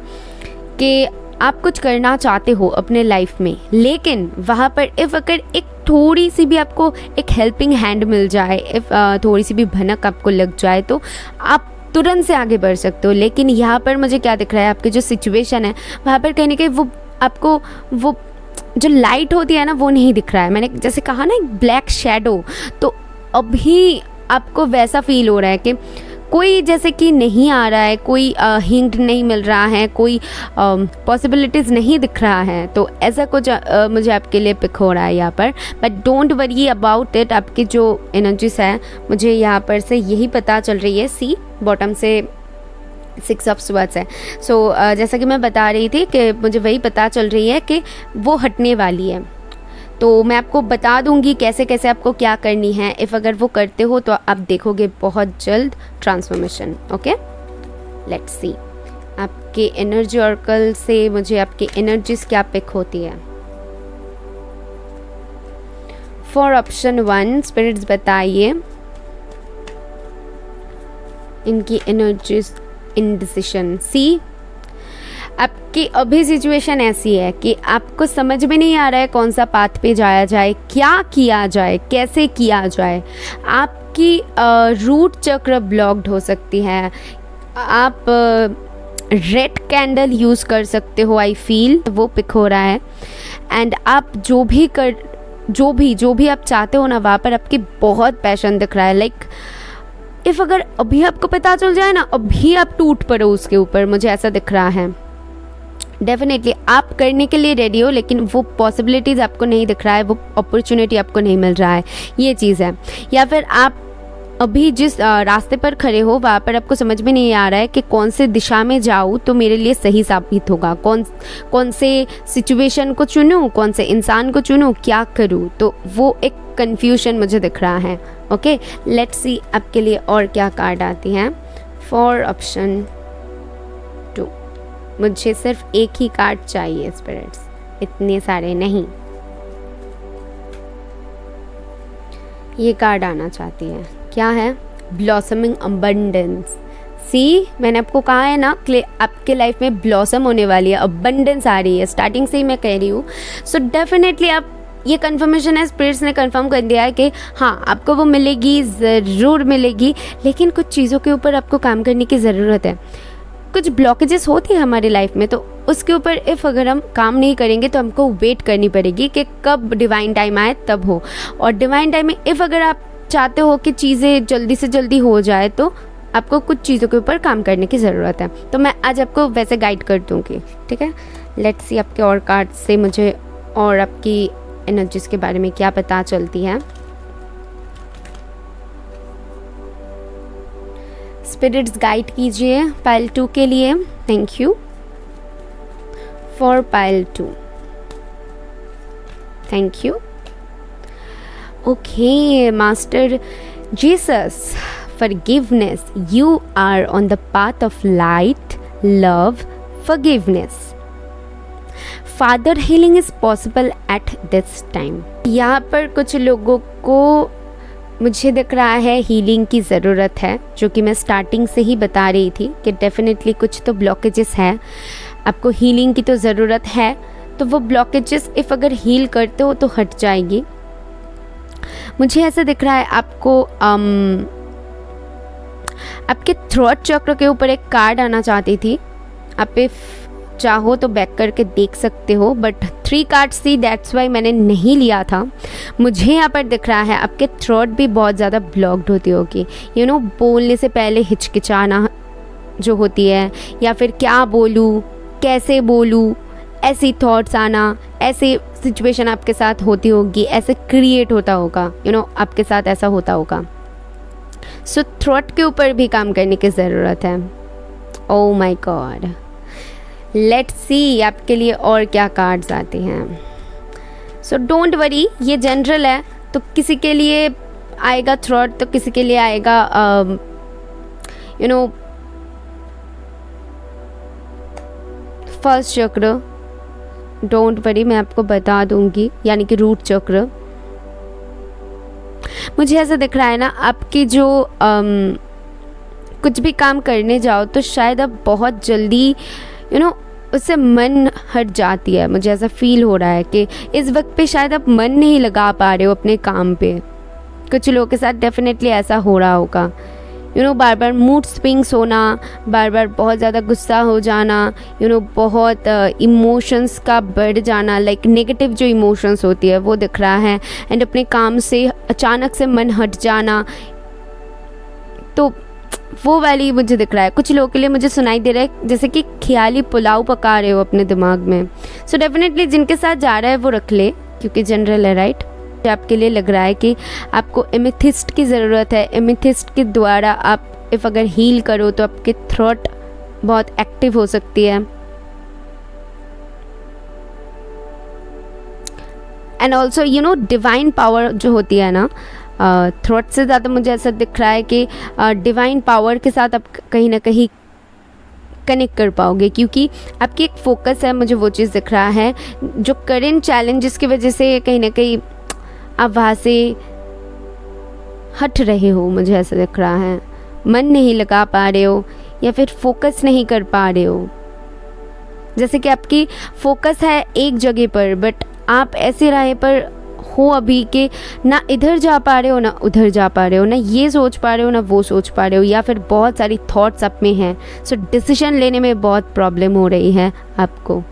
कि आप कुछ करना चाहते हो अपने लाइफ में, लेकिन वहाँ पर इफ़ अगर एक थोड़ी सी भी आपको एक हेल्पिंग हैंड मिल जाए, इफ़ थोड़ी सी भी भनक आपको लग जाए, तो आप तुरंत से आगे बढ़ सकते हो। लेकिन यहाँ पर मुझे क्या दिख रहा है, आपकी जो सिचुएशन है वहाँ पर कहीं ना कहीं वो आपको वो जो लाइट होती है ना वो नहीं दिख रहा है। मैंने जैसे कहा ना एक ब्लैक शैडो, तो अभी आपको वैसा फील हो रहा है कि कोई जैसे कि नहीं आ रहा है, कोई हिंट नहीं मिल रहा है, कोई पॉसिबिलिटीज़ नहीं दिख रहा है, तो ऐसा कुछ मुझे आपके लिए पिक हो रहा है यहाँ पर। But don't worry about it, आपकी जो एनर्जीज है मुझे यहाँ पर से यही पता चल रही है। सी बॉटम से 6 ऑफ स्वर्ड्स है। सो जैसा कि मैं बता रही थी कि मुझे वही पता चल रही है कि वो हटने वाली है। तो मैं आपको बता दूंगी कैसे कैसे आपको क्या करनी है। इफ़ अगर वो करते हो तो आप देखोगे बहुत जल्द ट्रांसफॉर्मेशन। ओके, लेट्स सी आपके एनर्जी ऑर्कल से मुझे आपकी एनर्जीज क्या पिक होती है। फॉर ऑप्शन 1 स्पिरिट्स बताइए इनकी एनर्जीज इनडिसिशन। सी आपकी अभी सिचुएशन ऐसी है कि आपको समझ में नहीं आ रहा है कौन सा पाथ पे जाया जाए, क्या किया जाए, कैसे किया जाए। आपकी रूट चक्र ब्लॉक्ड हो सकती है। आप रेड कैंडल यूज़ कर सकते हो, आई फील वो पिक हो रहा है। एंड आप जो भी आप चाहते हो ना, वहाँ पर आपकी बहुत पैशन दिख रहा है। लाइक इफ़ अगर अभी आपको पता चल जाए ना, अभी आप टूट पड़ो उसके ऊपर, मुझे ऐसा दिख रहा है। डेफिनेटली आप करने के लिए रेडी हो, लेकिन वो पॉसिबिलिटीज़ आपको नहीं दिख रहा है, वो अपॉर्चुनिटी आपको नहीं मिल रहा है, ये चीज़ है। या फिर आप अभी जिस रास्ते पर खड़े हो वहाँ पर आपको समझ में नहीं आ रहा है कि कौन से दिशा में जाऊँ तो मेरे लिए सही साबित होगा, कौन से सिचुएशन को चुनूँ, कौन से इंसान को चुनूँ, क्या करूँ। तो वो एक कन्फ्यूजन मुझे दिख रहा है। ओके, लेट्स सी आपके लिए और क्या कार्ड आती हैं। फॉर ऑप्शन 2 मुझे सिर्फ एक ही कार्ड चाहिए स्पिरिट्स, इतने सारे नहीं। ये कार्ड आना चाहती है, क्या है? Blossoming abundance. सी मैंने आपको कहा है ना कि आपके लाइफ में ब्लॉसम होने वाली है, अबंडेंस आ रही है, स्टार्टिंग से ही मैं कह रही हूँ। सो डेफिनेटली आप, ये कन्फर्मेशन है, स्पिरिट्स ने कंफर्म कर दिया है कि हाँ आपको वो मिलेगी, ज़रूर मिलेगी। लेकिन कुछ चीज़ों के ऊपर आपको काम करने की ज़रूरत है। कुछ ब्लॉकेजेस होती है हमारी लाइफ में, तो उसके ऊपर इफ़ अगर हम काम नहीं करेंगे तो हमको वेट करनी पड़ेगी कि कब डिवाइन टाइम आए तब हो। और डिवाइन टाइम में इफ़ अगर आप चाहते हो कि चीज़ें जल्दी से जल्दी हो जाए तो आपको कुछ चीज़ों के ऊपर काम करने की ज़रूरत है। तो मैं आज आपको वैसे गाइड कर दूँगी, ठीक है। लेट्स सी आपके और कार्ड से मुझे और आपकी एनर्जीज के बारे में क्या पता चलती है। स्पिरिट्स गाइड कीजिए पाइल 2 के लिए। Thank you for pile 2, thank you. Okay master Jesus, forgiveness, you are on the path of light, love, forgiveness. Father healing is possible at this time. यहाँ पर कुछ लोगों को मुझे दिख रहा है हीलिंग की ज़रूरत है, जो कि मैं स्टार्टिंग से ही बता रही थी कि डेफिनेटली कुछ तो ब्लॉकेजेस है, आपको हीलिंग की तो ज़रूरत है। तो वो ब्लॉकेजेस इफ़ अगर हील करते हो तो हट जाएगी। मुझे ऐसा दिख रहा है आपको आपके थ्रोट चक्र के ऊपर एक कार्ड आना चाहती थी। आप चाहो तो बैक करके देख सकते हो, बट 3 कार्ड्स थी, दैट्स वाई मैंने नहीं लिया था। मुझे यहाँ पर दिख रहा है आपके थ्रोट भी बहुत ज़्यादा ब्लॉक्ड होती होगी। यू नो, बोलने से पहले हिचकिचाना जो होती है, या फिर क्या बोलूँ, कैसे बोलूँ, ऐसी थॉट्स आना, ऐसे सिचुएशन आपके साथ होती होगी, ऐसे क्रिएट होता होगा, यू नो आपके साथ ऐसा होता होगा। सो थ्रोट के ऊपर भी काम करने की ज़रूरत है। Oh my God, let's see आपके लिए और क्या कार्ड्स आते हैं। सो डोंट वरी, ये जनरल है, तो किसी के लिए आएगा थ्रोट, तो किसी के लिए आएगा यू नो फर्स्ट चक्र। डोंट वरी, मैं आपको बता दूंगी, यानी कि रूट चक्र। मुझे ऐसा दिख रहा है ना, आपकी जो कुछ भी काम करने जाओ तो शायद आप बहुत जल्दी यू नो उससे मन हट जाती है। मुझे ऐसा फील हो रहा है कि इस वक्त पे शायद आप मन नहीं लगा पा रहे हो अपने काम पे। कुछ लोगों के साथ डेफिनेटली ऐसा हो रहा होगा, बार बार मूड स्विंग्स होना, बार बार बहुत ज़्यादा गुस्सा हो जाना, बहुत इमोशंस का बढ़ जाना, लाइक नेगेटिव जो इमोशंस होती है वो दिख रहा है। एंड अपने काम से अचानक से मन हट जाना, तो वो वाली मुझे दिख रहा है। कुछ लोगों के लिए मुझे सुनाई दे रहा है जैसे कि ख्याली पुलाव पका रहे हो अपने दिमाग में। सो डेफिनेटली जिनके साथ जा रहा है वो रख ले, क्योंकि जनरल है, राइट। आपके लिए लग रहा है कि आपको एमेथिस्ट की ज़रूरत है। एमेथिस्ट के द्वारा आप अगर हील करो तो आपके थ्रोट बहुत एक्टिव हो सकती है। एंड ऑल्सो डिवाइन पावर जो होती है ना, थ्रोट से ज़्यादा मुझे ऐसा दिख रहा है कि डिवाइन पावर के साथ आप कहीं ना कहीं कनेक्ट कर पाओगे, क्योंकि आपकी एक फोकस है, मुझे वो चीज़ दिख रहा है। जो करेंट चैलेंजेस की वजह से कहीं ना कहीं आप वहाँ से हट रहे हो, मुझे ऐसा दिख रहा है। मन नहीं लगा पा रहे हो या फिर फोकस नहीं कर पा रहे हो। जैसे कि आपकी फोकस है एक जगह पर, बट आप ऐसे राह पर हो अभी कि ना इधर जा पा रहे हो ना उधर जा पा रहे हो, ना ये सोच पा रहे हो ना वो सोच पा रहे हो, या फिर बहुत सारी थॉट्स आप में हैं। सो डिसीजन लेने में बहुत प्रॉब्लम हो रही है आपको।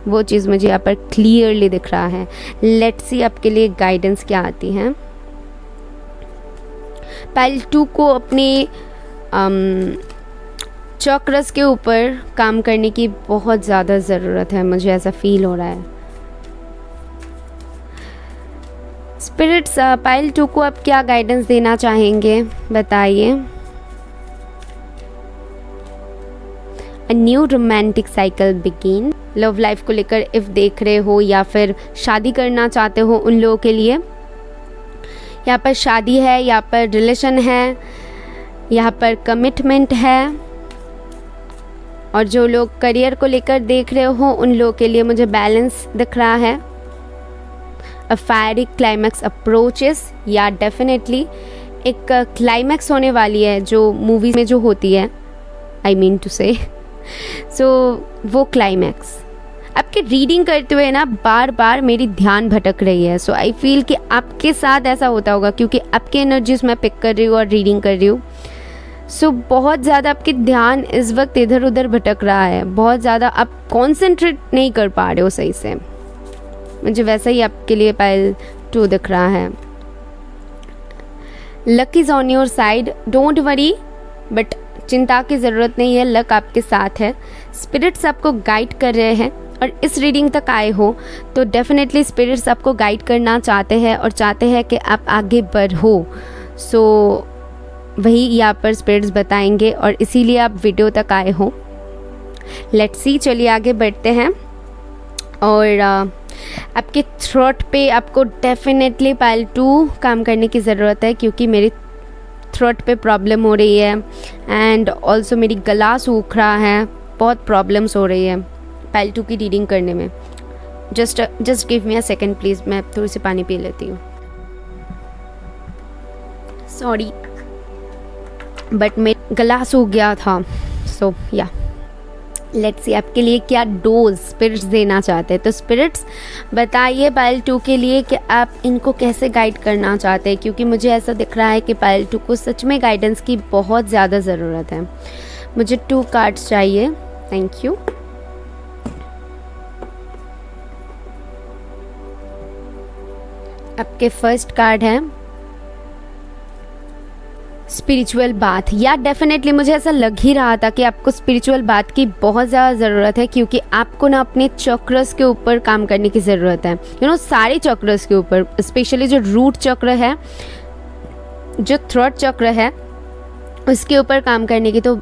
वो चीज़ मुझे यहाँ पर क्लियरली दिख रहा है। लेट्स सी आपके लिए गाइडेंस क्या आती है। पाइल 2 को अपने चक्रस के ऊपर काम करने की बहुत ज़्यादा ज़रूरत है, मुझे ऐसा फील हो रहा है। स्पिरिट्स पाइल 2 को आप क्या गाइडेंस देना चाहेंगे, बताइए। A new romantic cycle begin. Love life को लेकर इफ देख रहे हो या फिर शादी करना चाहते हो, उन लोगों के लिए यहाँ पर शादी है, यहाँ पर रिलेशन है, यहाँ पर कमिटमेंट है। और जो लोग करियर को लेकर देख रहे हो, उन लोगों के लिए मुझे बैलेंस दिख रहा है। अ फायरी क्लाइमैक्स अप्रोचेस, या डेफिनेटली एक क्लाइमैक्स होने वाली है जो मूवी में जो होती है, आई मीन टू से। सो वो क्लाइमैक्स आपके रीडिंग करते हुए ना बार बार मेरी ध्यान भटक रही है। सो आई फील कि आपके साथ ऐसा होता होगा, क्योंकि आपके एनर्जीज मैं पिक कर रही हूँ और रीडिंग कर रही हूँ। सो बहुत ज़्यादा आपके ध्यान इस वक्त इधर उधर भटक रहा है, बहुत ज़्यादा आप कॉन्सेंट्रेट नहीं कर पा रहे हो सही से। मुझे वैसा ही आपके लिए पाइल 2 दिख रहा है। Luck is on your side, don't worry, but चिंता की ज़रूरत नहीं है, लक आपके साथ है। स्पिरिट्स आपको गाइड कर रहे हैं, और इस रीडिंग तक आए हो तो डेफिनेटली स्पिरिट्स आपको गाइड करना चाहते हैं और चाहते हैं कि आप आगे बढ़ो। सो वही यहाँ पर स्पिरिट्स बताएंगे, और इसीलिए आप वीडियो तक आए हो। लेट्स सी, चलिए आगे बढ़ते हैं। और आपके थ्रोट पे आपको डेफिनेटली पाइल 2 काम करने की ज़रूरत है, क्योंकि मेरी थ्रोट पे प्रॉब्लम हो रही है। एंड ऑल्सो मेरी गला सूख रहा है, बहुत प्रॉब्लम्स हो रही है पाइल 2 की रीडिंग करने में। Just give me a second please, मैं थोड़ी सी पानी पी लेती हूँ। सॉरी, बट मेरा गला सूख गया था। सो या लेट्स सी आपके लिए क्या डोज स्पिरिट्स देना चाहते हैं। तो स्पिरिट्स बताइए पाइल 2 के लिए कि आप इनको कैसे गाइड करना चाहते हैं, क्योंकि मुझे ऐसा दिख रहा है कि पाइल 2 को सच में गाइडेंस की बहुत ज़्यादा ज़रूरत है। मुझे 2 कार्ड्स चाहिए, थैंक यू। आपके फर्स्ट कार्ड है स्पिरिचुअल बाथ। या डेफिनेटली मुझे ऐसा लग ही रहा था कि आपको स्पिरिचुअल बाथ की बहुत ज़्यादा ज़रूरत है, क्योंकि आपको ना अपने चक्रस के ऊपर काम करने की ज़रूरत है। सारे चक्रस के ऊपर, स्पेशली जो रूट चक्र है, जो थ्रोट चक्र है, उसके ऊपर काम करने की तो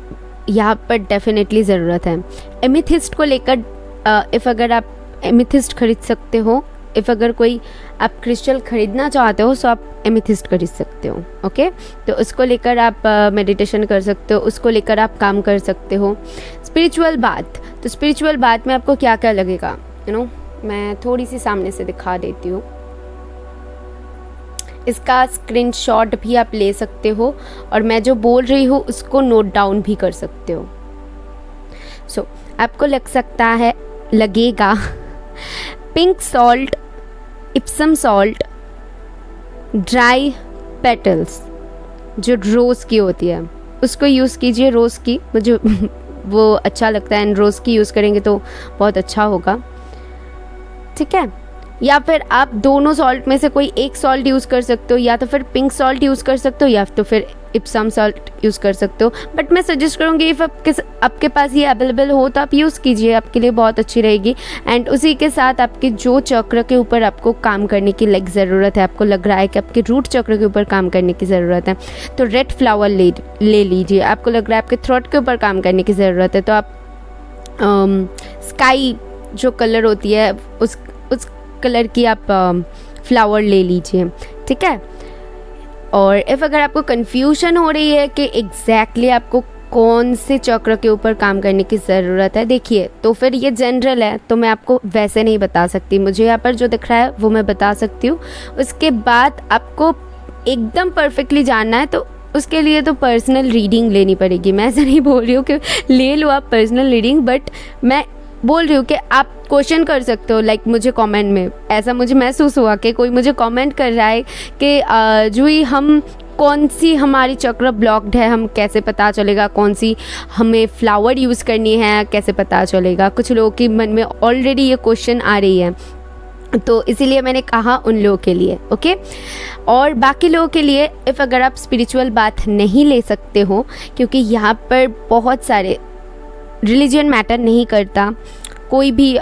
यहाँ पर डेफिनेटली ज़रूरत है। एमेथिस्ट को लेकर इफ़ अगर आप एमेथिस्ट खरीद सकते हो, इफ़ अगर कोई आप क्रिस्टल ख़रीदना चाहते हो तो आप एमेथिस्ट खरीद सकते हो। ओके, तो उसको लेकर आप मेडिटेशन कर सकते हो, उसको लेकर आप काम कर सकते हो। स्पिरिचुअल बात, तो स्पिरिचुअल बात में आपको क्या क्या लगेगा, मैं थोड़ी सी सामने से दिखा देती हूँ। इसका स्क्रीनशॉट भी आप ले सकते हो, और मैं जो बोल रही हूँ उसको नोट डाउन भी कर सकते हो। सो आपको लगेगा pink salt, Epsom salt, dry petals जो रोज़ की होती है, उसको यूज़ कीजिए, रोज़ की, मुझे वो अच्छा लगता है एंड रोज़ की यूज़ करेंगे तो बहुत अच्छा होगा, ठीक है। या फिर आप दोनों सॉल्ट में से कोई एक सॉल्ट यूज़ कर सकते हो, या तो फिर पिंक सॉल्ट यूज़ कर सकते हो या तो फिर इप्सम सॉल्ट यूज़ कर सकते हो। बट मैं सजेस्ट करूँगी इफ़ आपके पास ये अवेलेबल हो तो आप यूज़ कीजिए, आपके लिए बहुत अच्छी रहेगी। एंड उसी के साथ आपके जो चक्र के ऊपर आपको काम करने की ज़रूरत है, आपको लग रहा है कि आपके रूट चक्र के ऊपर काम करने की ज़रूरत है, तो रेड फ्लावर ले लीजिए। आपको लग रहा है आपके थ्रोट के ऊपर काम करने की ज़रूरत है, तो आप स्काई जो कलर होती है उस कलर की आप फ्लावर ले लीजिए, ठीक है। और इफ़ अगर आपको कन्फ्यूजन हो रही है कि एग्जैक्टली आपको कौन से चक्र के ऊपर काम करने की ज़रूरत है, देखिए तो फिर ये जनरल है, तो मैं आपको वैसे नहीं बता सकती। मुझे यहाँ पर जो दिख रहा है वो मैं बता सकती हूँ। उसके बाद आपको एकदम परफेक्टली जानना है तो उसके लिए तो पर्सनल रीडिंग लेनी पड़ेगी। मैं ऐसा नहीं बोल रही हूँ कि ले लो आप पर्सनल रीडिंग, बट मैं बोल रही हूँ कि आप क्वेश्चन कर सकते हो, लाइक मुझे कमेंट में। ऐसा मुझे महसूस हुआ कि कोई मुझे कमेंट कर रहा है कि जूही हम कौन सी हमारी चक्र ब्लॉक्ड है, हम कैसे पता चलेगा, कौन सी हमें फ्लावर यूज़ करनी है, कैसे पता चलेगा। कुछ लोगों के मन में ऑलरेडी ये क्वेश्चन आ रही है, तो इसीलिए मैंने कहा उन लोगों के लिए, ओके। और बाकी लोगों के लिए इफ़ अगर आप स्पिरिचुअल बात नहीं ले सकते हो, क्योंकि यहाँ पर बहुत सारे रिलीजन मैटर नहीं करता कोई भी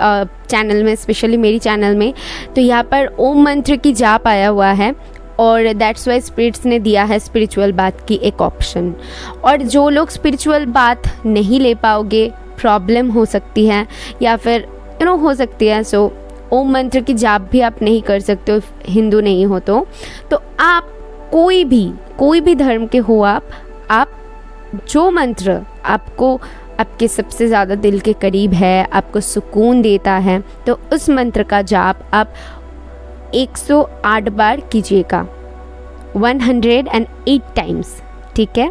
चैनल में, स्पेशली मेरी चैनल में, तो यहाँ पर ओम मंत्र की जाप आया हुआ है और दैट्स वाई स्पिरिट्स ने दिया है स्पिरिचुअल बात की एक ऑप्शन। और जो लोग स्पिरिचुअल बात नहीं ले पाओगे, प्रॉब्लम हो सकती है या फिर हो सकती है, सो ओम मंत्र की जाप भी आप नहीं कर सकते हो, हिंदू नहीं हो तो आप कोई भी धर्म के हो, आप जो मंत्र आपको आपके सबसे ज़्यादा दिल के करीब है, आपको सुकून देता है, तो उस मंत्र का जाप आप 108 बार कीजिएगा, 108 टाइम्स, ठीक है।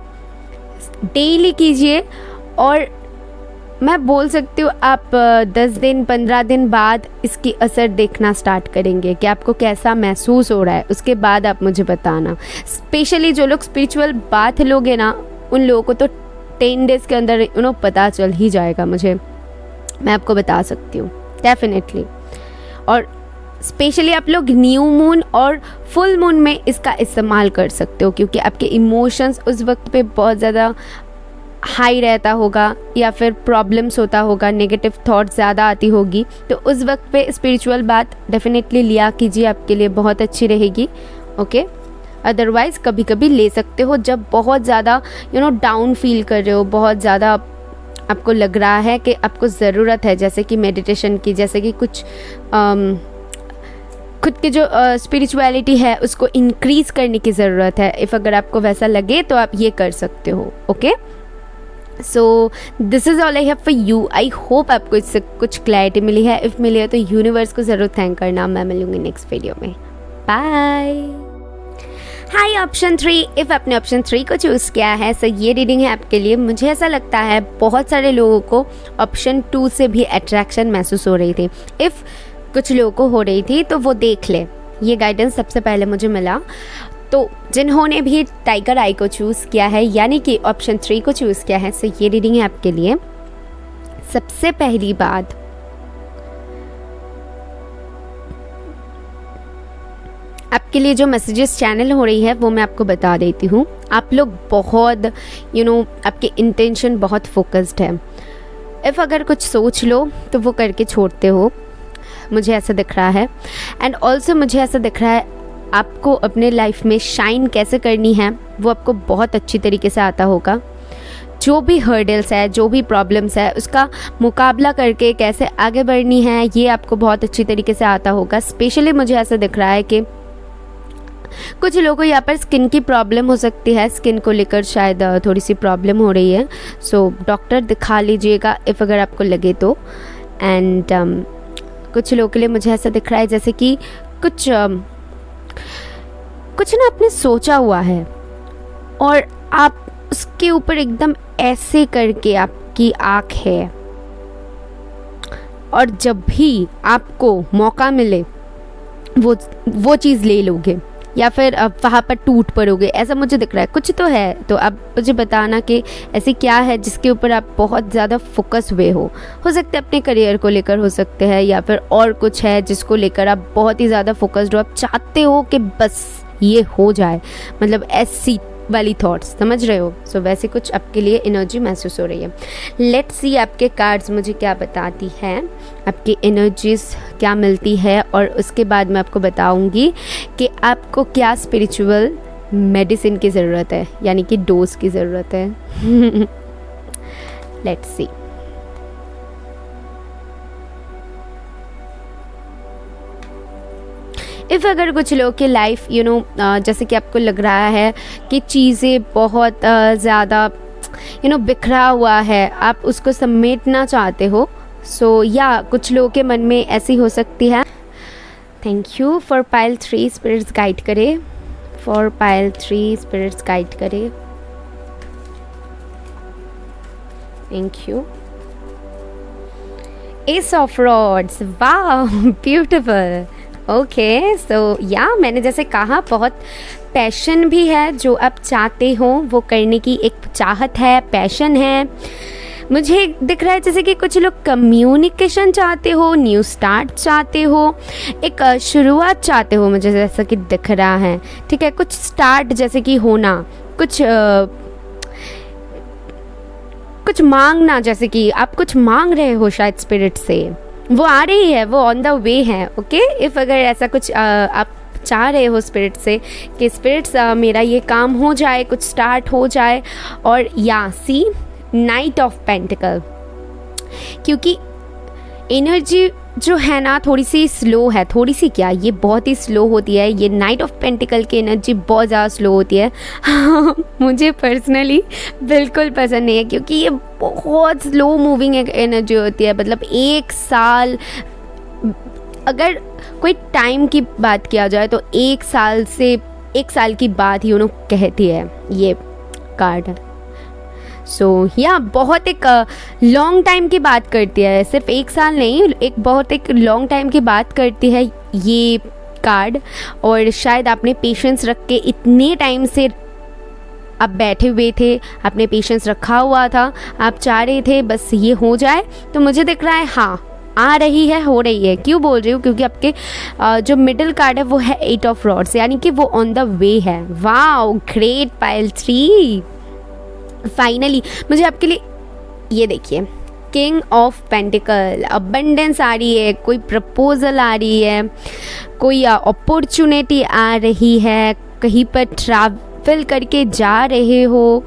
डेली कीजिए। और मैं बोल सकती हूँ आप 10 दिन 15 दिन बाद इसकी असर देखना स्टार्ट करेंगे कि आपको कैसा महसूस हो रहा है। उसके बाद आप मुझे बताना। स्पेशली जो लोग स्पिरिचुअल बात लोगे ना, उन लोगों को तो 10 डेज़ के अंदर पता चल ही जाएगा मुझे, मैं आपको बता सकती हूँ डेफिनेटली। और स्पेशली आप लोग न्यू मून और फुल मून में इसका इस्तेमाल कर सकते हो, क्योंकि आपके इमोशंस उस वक्त पे बहुत ज़्यादा हाई रहता होगा या फिर प्रॉब्लम्स होता होगा, नेगेटिव थॉट ज़्यादा आती होगी, तो उस वक्त पे स्पिरिचुअल बात डेफिनेटली लिया कीजिए, आपके लिए बहुत अच्छी रहेगी, ओके। अदरवाइज़ कभी कभी ले सकते हो जब बहुत ज़्यादा डाउन फील कर रहे हो, बहुत ज़्यादा आपको लग रहा है कि आपको ज़रूरत है, जैसे कि मेडिटेशन की, जैसे कि कुछ खुद की जो स्पिरिचुअलिटी है उसको इंक्रीज़ करने की ज़रूरत है। इफ़ अगर आपको वैसा लगे तो आप ये कर सकते हो, okay. So this is all I have for you. I hope आपको इससे कुछ क्लैरिटी मिली है। इफ़ मिली है तो यूनिवर्स को ज़रूर थैंक करना। मैं मिलूँगी नेक्स्ट वीडियो में। बाय। High option 3। इफ़ आपने ऑप्शन 3 को चूज़ किया है सो ये रीडिंग है आपके लिए। मुझे ऐसा लगता है बहुत सारे लोगों को ऑप्शन 2 से भी अट्रैक्शन महसूस हो रही थी। इफ़ कुछ लोगों को हो रही थी तो वो देख ले, ये गाइडेंस सबसे पहले मुझे मिला। तो जिन्होंने भी टाइगर आई को चूज़ किया है, यानी कि ऑप्शन 3 को चूज़ किया है, सो ये रीडिंग है आपके लिए। सबसे पहली बात, आपके लिए जो मैसेजेस चैनल हो रही है वो मैं आपको बता देती हूँ। आप लोग बहुत आपके इंटेंशन बहुत फोकस्ड है। इफ़ अगर कुछ सोच लो तो वो करके छोड़ते हो, मुझे ऐसा दिख रहा है। एंड ऑल्सो मुझे ऐसा दिख रहा है आपको अपने लाइफ में शाइन कैसे करनी है वो आपको बहुत अच्छी तरीके से आता होगा। जो भी हर्डल्स है, जो भी प्रॉब्लम्स है, उसका मुकाबला करके कैसे आगे बढ़नी है ये आपको बहुत अच्छी तरीके से आता होगा। स्पेशली मुझे ऐसा दिख रहा है कि कुछ लोगों को यहाँ पर स्किन की प्रॉब्लम हो सकती है, स्किन को लेकर शायद थोड़ी सी प्रॉब्लम हो रही है। सो डॉक्टर दिखा लीजिएगा इफ़ अगर आपको लगे तो। एंड कुछ लोगों के लिए मुझे ऐसा दिख रहा है जैसे कि कुछ ना आपने सोचा हुआ है और आप उसके ऊपर एकदम ऐसे करके आपकी आँख है, और जब भी आपको मौका मिले वो चीज़ ले लोगे। या फिर अब वहाँ पर टूट पड़ोगे, ऐसा मुझे दिख रहा है। कुछ तो है, तो अब मुझे बताना कि ऐसी क्या है जिसके ऊपर आप बहुत ज़्यादा फोकस हुए हो सकते हैं अपने करियर को लेकर, हो सकते हैं, या फिर और कुछ है जिसको लेकर आप बहुत ही ज़्यादा फोकस्ड हो, आप चाहते हो कि बस ये हो जाए, मतलब ऐसी वाली थॉट्स, समझ रहे हो। सो वैसे कुछ आपके लिए एनर्जी महसूस हो रही है। लेट्स सी आपके कार्ड्स मुझे क्या बताती है, आपकी एनर्जीज क्या मिलती है, और उसके बाद मैं आपको बताऊंगी कि आपको क्या स्पिरिचुअल मेडिसिन की ज़रूरत है, यानी कि डोज की ज़रूरत है। Let's see. इफ़ अगर कुछ लोग की लाइफ जैसे कि आपको लग रहा है कि चीज़ें बहुत ज़्यादा बिखरा हुआ है, आप उसको समेटना चाहते हो, सो या कुछ लोगों के मन में ऐसी हो सकती है। Thank you for pile 3 spirits guide करे, फॉर पाइल 3 स्पिरिट्स गाइड करे, thank you. Ace of rods, वाह ब्यूटिफुल। ओके, सो या मैंने जैसे कहा बहुत पैशन भी है, जो आप चाहते हो वो करने की एक चाहत है, पैशन है। मुझे दिख रहा है जैसे कि कुछ लोग कम्युनिकेशन चाहते हो, न्यू स्टार्ट चाहते हो, एक शुरुआत चाहते हो, मुझे जैसा कि दिख रहा है। ठीक है, कुछ स्टार्ट जैसे कि होना, कुछ मांगना, जैसे कि आप कुछ मांग रहे हो शायद स्पिरिट से, वो आ रही है, वो ऑन द वे है। ओके, इफ़ अगर ऐसा कुछ आप चाह रहे हो स्पिरिट से कि स्पिरिट्स मेरा ये काम हो जाए, कुछ स्टार्ट हो जाए, और या सी नाइट ऑफ पेंटिकल, क्योंकि एनर्जी जो है ना थोड़ी सी स्लो है, थोड़ी सी क्या, ये बहुत ही स्लो होती है। ये नाइट ऑफ पेंटिकल की एनर्जी बहुत ज़्यादा स्लो होती है। मुझे पर्सनली बिल्कुल पसंद नहीं है, क्योंकि ये बहुत स्लो मूविंग एनर्जी होती है। मतलब एक साल, अगर कोई टाइम की बात किया जाए तो एक साल की बात ही उन्होंने कहती है ये कार्ड। सो या बहुत एक लॉन्ग टाइम की बात करती है, सिर्फ एक साल नहीं, एक लॉन्ग टाइम की बात करती है ये कार्ड। और शायद आपने पेशेंस रख के इतने टाइम से आप बैठे हुए थे, आपने पेशेंस रखा हुआ था, आप चाह रहे थे बस ये हो जाए। तो मुझे दिख रहा है हाँ आ रही है, हो रही है। क्यों बोल रही हूँ, क्योंकि आपके जो मिडिल कार्ड है वो है 8 ऑफ रॉड्स, यानी कि वो ऑन द वे है। Wow great pile 3। फाइनली मुझे आपके लिए ये देखिए, किंग ऑफ पेंटिकल, अबंडेंस आ रही है, कोई प्रपोजल आ रही है, कोई अपॉर्चुनिटी आ रही है, कहीं पर ट्रैवल करके जा रहे हो,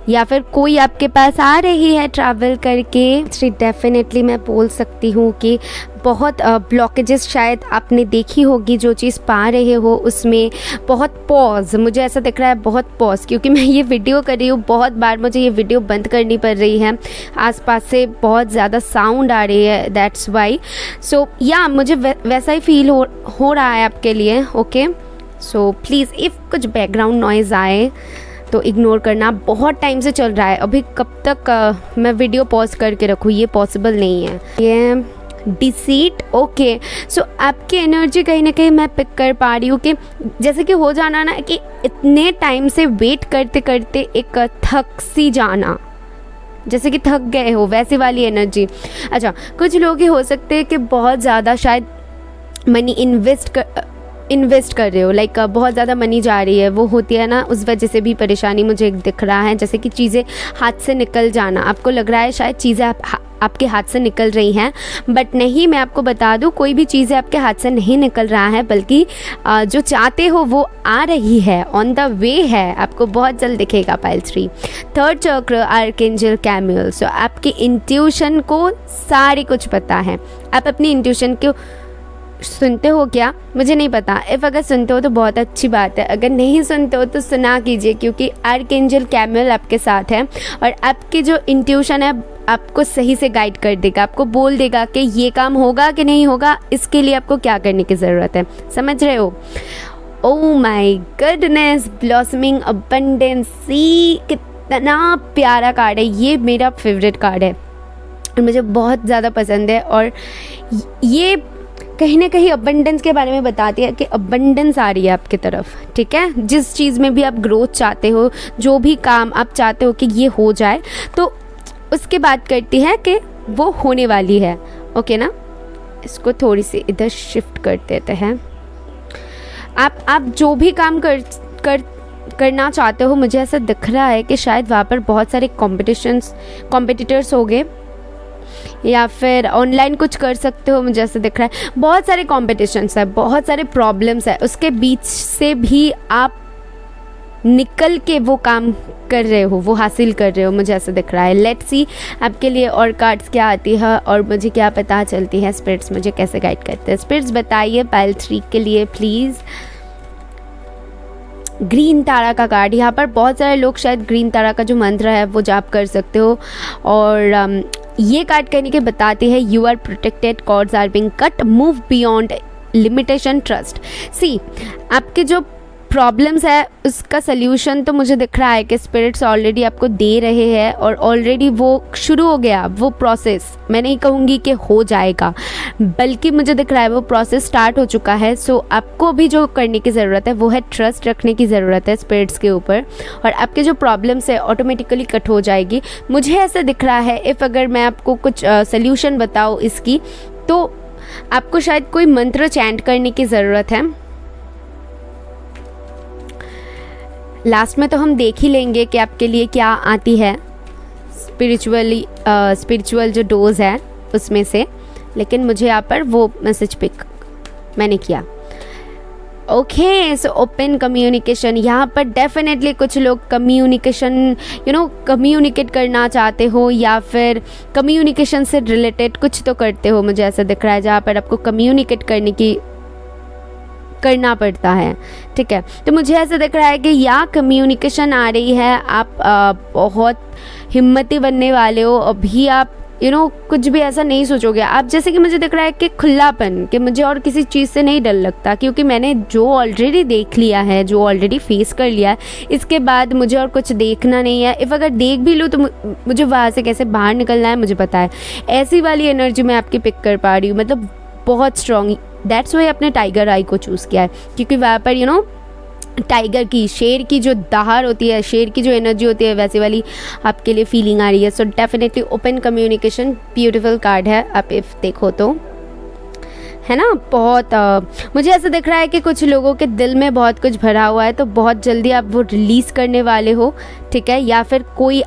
या फिर कोई आपके पास आ रही है ट्रैवल करके। डेफिनेटली मैं बोल सकती हूँ कि बहुत ब्लॉकेजेस शायद आपने देखी होगी, जो चीज़ पा रहे हो उसमें बहुत पॉज, मुझे ऐसा दिख रहा है बहुत पॉज, क्योंकि मैं ये वीडियो कर रही हूँ, बहुत बार मुझे ये वीडियो बंद करनी पड़ रही है, आसपास से बहुत ज़्यादा साउंड आ रही है, दैट्स वाई। सो या मुझे वैसा ही फील हो रहा है आपके लिए। ओके, सो प्लीज़ इफ़ कुछ बैकग्राउंड नॉइज़ आए तो इग्नोर करना। बहुत टाइम से चल रहा है, अभी कब तक मैं वीडियो पॉज करके रखूँ, ये पॉसिबल नहीं है। ये डिसीट, ओके, सो आपकी एनर्जी कहीं ना कहीं मैं पिक कर पा रही हूँ कि जैसे कि हो जाना ना कि इतने टाइम से वेट करते करते एक थक सी जाना, जैसे कि थक गए हो, वैसी वाली एनर्जी। अच्छा, कुछ लोग ही हो सकते हैं कि बहुत ज़्यादा शायद मनी इन्वेस्ट कर रहे हो, लाइक बहुत ज़्यादा मनी जा रही है, वो होती है ना, उस वजह से भी परेशानी मुझे एक दिख रहा है। जैसे कि चीज़ें हाथ से निकल जाना, आपको लग रहा है शायद चीज़ें आपके हाथ से निकल रही हैं, बट नहीं, मैं आपको बता दूं कोई भी चीज़ें आपके हाथ से नहीं निकल रहा है, बल्कि जो चाहते हो वो आ रही है, ऑन द वे है, आपको बहुत जल्द दिखेगा। पाइल 3 थर्ड चक्र, आर्कएंजल कैमियल। सो आपकी इंट्यूशन को सारी कुछ पता है, आप अपनी इंट्यूशन को सुनते हो क्या, मुझे नहीं पता। इफ़ अगर सुनते हो तो बहुत अच्छी बात है, अगर नहीं सुनते हो तो सुना कीजिए, क्योंकि आर्कएंजल कैमियल आपके साथ है और आपकी जो इंट्यूशन है आपको सही से गाइड कर देगा, आपको बोल देगा कि ये काम होगा कि नहीं होगा, इसके लिए आपको क्या करने की ज़रूरत है। समझ रहे हो? Oh my goodness, blossoming abundance, कितना प्यारा कार्ड है ये, मेरा फेवरेट कार्ड है और मुझे बहुत ज़्यादा पसंद है। और ये कहीं ना कहीं अबंडेंस के बारे में बताती है कि अबंडेंस आ रही है आपकी तरफ, ठीक है। जिस चीज़ में भी आप ग्रोथ चाहते हो, जो भी काम आप चाहते हो कि ये हो जाए, तो उसकी बात करती है कि वो होने वाली है। ओके ना, इसको थोड़ी सी इधर शिफ्ट कर देते हैं। आप जो भी काम करना चाहते हो, मुझे ऐसा दिख रहा है कि शायद वहाँ पर बहुत सारे कॉम्पिटिटर्स हो गए, या फिर ऑनलाइन कुछ कर सकते हो। मुझे ऐसा दिख रहा है बहुत सारे कॉम्पिटिशन्स है, बहुत सारे प्रॉब्लम्स है, उसके बीच से भी आप निकल के वो काम कर रहे हो, वो हासिल कर रहे हो, मुझे ऐसा दिख रहा है। लेट्स सी आपके लिए और कार्ड्स क्या आती है और मुझे क्या पता चलती है, स्पिरिट्स मुझे कैसे गाइड करते हैं। स्पिरिट्स बताइए पाइल 3 के लिए प्लीज़। ग्रीन तारा का कार्ड, यहाँ पर बहुत सारे लोग शायद ग्रीन तारा का जो मंत्र है वो जाप कर सकते हो। और ये कार्ड कहने के बताती है you are protected, cords are being cut, move beyond limitation, trust. See आपके जो प्रॉब्लम्स है उसका सल्यूशन तो मुझे दिख रहा है कि स्पिरिट्स ऑलरेडी आपको दे रहे हैं और ऑलरेडी वो शुरू हो गया वो प्रोसेस। मैं नहीं कहूँगी कि हो जाएगा, बल्कि मुझे दिख रहा है वो प्रोसेस स्टार्ट हो चुका है। सो आपको भी जो करने की ज़रूरत है वो है ट्रस्ट रखने की ज़रूरत है स्पिरिट्स के ऊपर, और आपके जो प्रॉब्लम्स है ऑटोमेटिकली कट हो जाएगी। मुझे ऐसा दिख रहा है अगर मैं आपको कुछ सल्यूशन बताऊँ इसकी, तो आपको शायद कोई मंत्र चैंट करने की ज़रूरत है। लास्ट में तो हम देख ही लेंगे कि आपके लिए क्या आती है स्पिरिचुअल जो डोज है उसमें से, लेकिन मुझे यहाँ पर वो मैसेज पिक मैंने किया। ओके, सो ओपन कम्युनिकेशन, यहाँ पर डेफिनेटली कुछ लोग कम्युनिकेशन कम्युनिकेट करना चाहते हो, या फिर कम्युनिकेशन से रिलेटेड कुछ तो करते हो, मुझे ऐसा दिख रहा है, जहाँ पर आपको कम्युनिकेट करना पड़ता है, ठीक है। तो मुझे ऐसा दिख रहा है कि या कम्युनिकेशन आ रही है, आप बहुत हिम्मती बनने वाले हो अभी, आप कुछ भी ऐसा नहीं सोचोगे आप। जैसे कि मुझे दिख रहा है कि खुलापन, कि मुझे और किसी चीज़ से नहीं डर लगता, क्योंकि मैंने जो ऑलरेडी देख लिया है, जो ऑलरेडी फेस कर लिया है, इसके बाद मुझे और कुछ देखना नहीं है। इफ़ अगर देख भी लूँ तो मुझे वहाँ से कैसे बाहर निकलना है मुझे पता है। ऐसी वाली एनर्जी मैं आपकी पिक कर पा रही हूँ, मतलब बहुत स्ट्रॉन्ग। दैट्स वाई अपने टाइगर आई को चूज़ किया है, क्योंकि वहाँ पर टाइगर की, शेर की जो दहाड़ होती है, शेर की जो एनर्जी होती है, वैसे वाली आपके लिए फीलिंग आ रही है। So definitely open communication beautiful card है, आप इफ देखो तो, है ना। बहुत मुझे ऐसा दिख रहा है कि कुछ लोगों के दिल में बहुत कुछ भरा हुआ है, तो बहुत जल्दी आप वो रिलीज़ करने वाले हो, ठीक है। या फिर कोई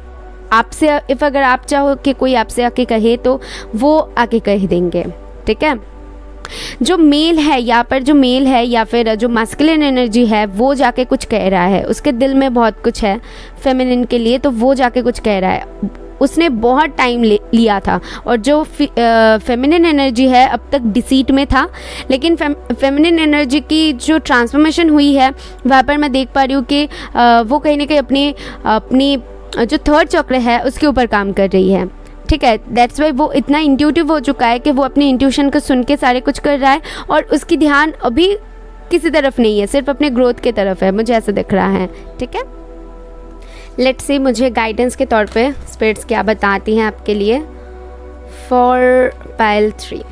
आपसे, अगर आप चाहो कि कोई आपसे आके कहे तो वो आके कह देंगे, ठीक है। जो मेल है यहाँ पर, जो मेल है या फिर जो मास्कुलिन एनर्जी है, वो जाके कुछ कह रहा है, उसके दिल में बहुत कुछ है फेमिनिन के लिए, तो वो जाके कुछ कह रहा है। उसने बहुत टाइम लिया था, और जो फेमिनिन एनर्जी है अब तक डिसीट में था, लेकिन फेमिनिन एनर्जी की जो ट्रांसफॉर्मेशन हुई है वहाँ पर मैं देख पा रही हूँ कि वो कहीं ना कहीं अपनी जो थर्ड चक्र है उसके ऊपर काम कर रही है, ठीक है। दैट्स वाई वो इतना इंट्यूटिव हो चुका है कि वो अपनी इंट्यूशन को सुन के सारे कुछ कर रहा है, और उसकी ध्यान अभी किसी तरफ नहीं है, सिर्फ अपने ग्रोथ के तरफ है, मुझे ऐसा दिख रहा है, ठीक है। लेट्स सी मुझे गाइडेंस के तौर पे स्पिरिट्स क्या बताती हैं आपके लिए फॉर पाइल 3।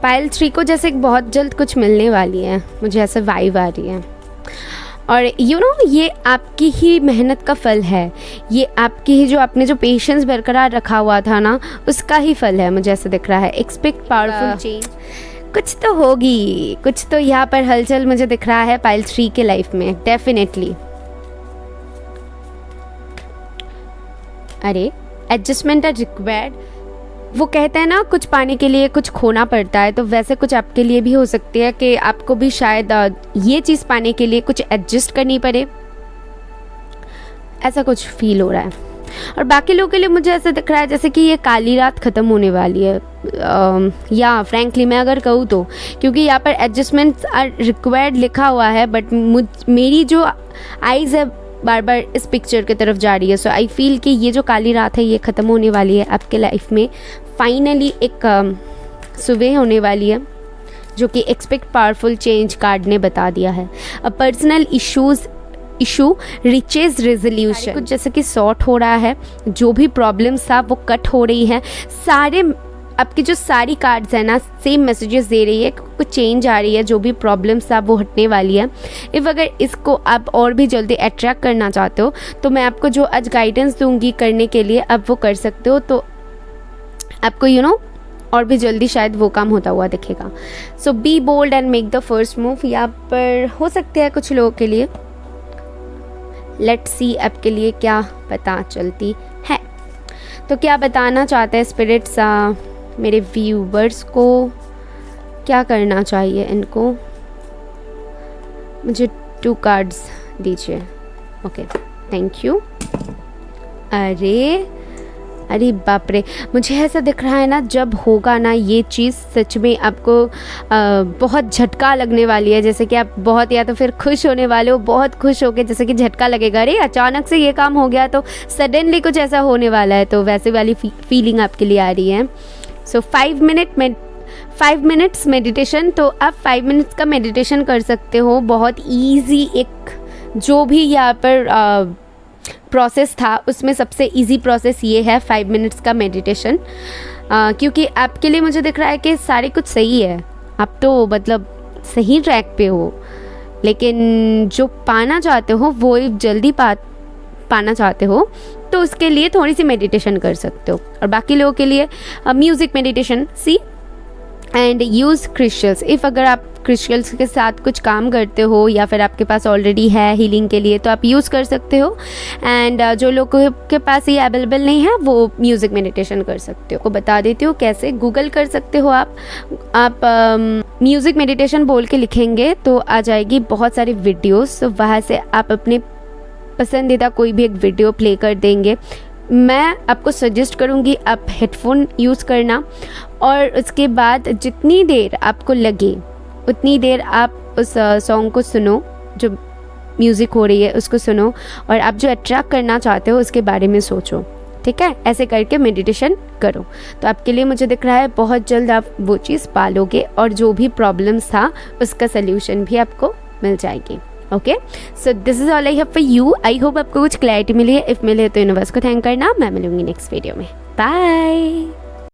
पाइल 3 को जैसे बहुत जल्द कुछ मिलने वाली है, मुझे ऐसा वाइब आ रही है, और ये आपकी ही मेहनत का फल है, ये आपकी ही जो आपने जो पेशेंस बरकरार रखा हुआ था ना, उसका ही फल है, मुझे ऐसा दिख रहा है। एक्सपेक्ट पावरफुल चेंज, कुछ तो होगी, कुछ तो यहाँ पर हलचल मुझे दिख रहा है पाइल 3 के लाइफ में, डेफिनेटली। अरे एडजस्टमेंट आर रिक्वायर्ड, वो कहते हैं ना कुछ पाने के लिए कुछ खोना पड़ता है, तो वैसे कुछ आपके लिए भी हो सकती है कि आपको भी शायद ये चीज़ पाने के लिए कुछ एडजस्ट करनी पड़े, ऐसा कुछ फील हो रहा है। और बाकी लोगों के लिए मुझे ऐसा दिख रहा है जैसे कि ये काली रात ख़त्म होने वाली है, या फ्रैंकली मैं अगर कहूँ तो, क्योंकि यहाँ पर एडजस्टमेंट्स आर रिक्वायर्ड लिखा हुआ है, बट मेरी जो आइज़ है बार बार इस पिक्चर की तरफ जा रही है। सो आई फील कि ये जो काली रात है ये ख़त्म होने वाली है आपके लाइफ में, फाइनली एक सुबह होने वाली है, जो कि एक्सपेक्ट पावरफुल चेंज कार्ड ने बता दिया है। A personal issue reaches resolution, कुछ जैसे कि सॉर्ट हो रहा है, जो भी प्रॉब्लम्स था वो कट हो रही हैं, सारे आपकी जो सारी कार्ड्स है ना सेम मैसेजेस दे रही है, कुछ चेंज आ रही है, जो भी प्रॉब्लम्स था वो हटने वाली है। इफ़ अगर इसको आप और भी जल्दी अट्रैक्ट करना चाहते हो तो मैं आपको जो आज गाइडेंस दूंगी करने के लिए आप वो कर सकते हो, तो आपको और भी जल्दी शायद वो काम होता हुआ दिखेगा। So be bold and make the first move, यहाँ पर हो सकते हैं कुछ लोगों के लिए। लेट्स सी आपके लिए क्या पता चलती है। तो क्या बताना चाहते हैं स्पिरिट्स मेरे व्यूवर्स को, क्या करना चाहिए इनको? मुझे 2 कार्ड्स दीजिए। Okay, thank you. अरे बाप रे, मुझे ऐसा दिख रहा है ना, जब होगा ना ये चीज़ सच में आपको बहुत झटका लगने वाली है। जैसे कि आप बहुत या तो फिर खुश होने वाले हो, बहुत खुश होके जैसे कि झटका लगेगा, अरे अचानक से ये काम हो गया, तो सडनली कुछ ऐसा होने वाला है, तो वैसे वाली फीलिंग आपके लिए आ रही है। सो 5 मिनट्स मेडिटेशन, तो आप 5 मिनट्स का मेडिटेशन कर सकते हो। बहुत ईजी, एक जो भी यहाँ पर प्रोसेस था उसमें सबसे इजी प्रोसेस ये है 5 मिनट्स का मेडिटेशन, क्योंकि आपके लिए मुझे दिख रहा है कि सारे कुछ सही है, आप तो मतलब सही ट्रैक पे हो, लेकिन जो पाना चाहते हो वो जल्दी पाना चाहते हो तो उसके लिए थोड़ी सी मेडिटेशन कर सकते हो। और बाकी लोगों के लिए music meditation see and use crystals. If अगर आप क्रिस्टल्स के साथ कुछ काम करते हो या फिर आपके पास ऑलरेडी है हीलिंग के लिए तो आप यूज़ कर सकते हो। एंड जो लोगों के पास ये अवेलेबल नहीं है वो म्यूज़िक मेडिटेशन कर सकते हो। को बता देती हूँ कैसे। गूगल कर सकते हो आप म्यूज़िक मेडिटेशन बोल के लिखेंगे तो आ जाएगी बहुत सारी वीडियोस, तो वहाँ से आप अपने पसंदीदा कोई भी एक वीडियो प्ले कर देंगे। मैं आपको सजेस्ट करूँगी आप हेडफोन यूज़ करना, और उसके बाद जितनी देर आपको लगे उतनी देर आप उस सॉन्ग को सुनो, जो म्यूज़िक हो रही है उसको सुनो, और आप जो अट्रैक्ट करना चाहते हो उसके बारे में सोचो, ठीक है। ऐसे करके मेडिटेशन करो तो आपके लिए मुझे दिख रहा है बहुत जल्द आप वो चीज़ पालोगे, और जो भी प्रॉब्लम्स था उसका सल्यूशन भी आपको मिल जाएगी। Okay, so this is all I have for you. I hope आपको कुछ क्लैरिटी मिली है। इफ़ मिले तो यूनिवर्स को थैंक करना। मैं मिलूंगी नेक्स्ट वीडियो में। बाय।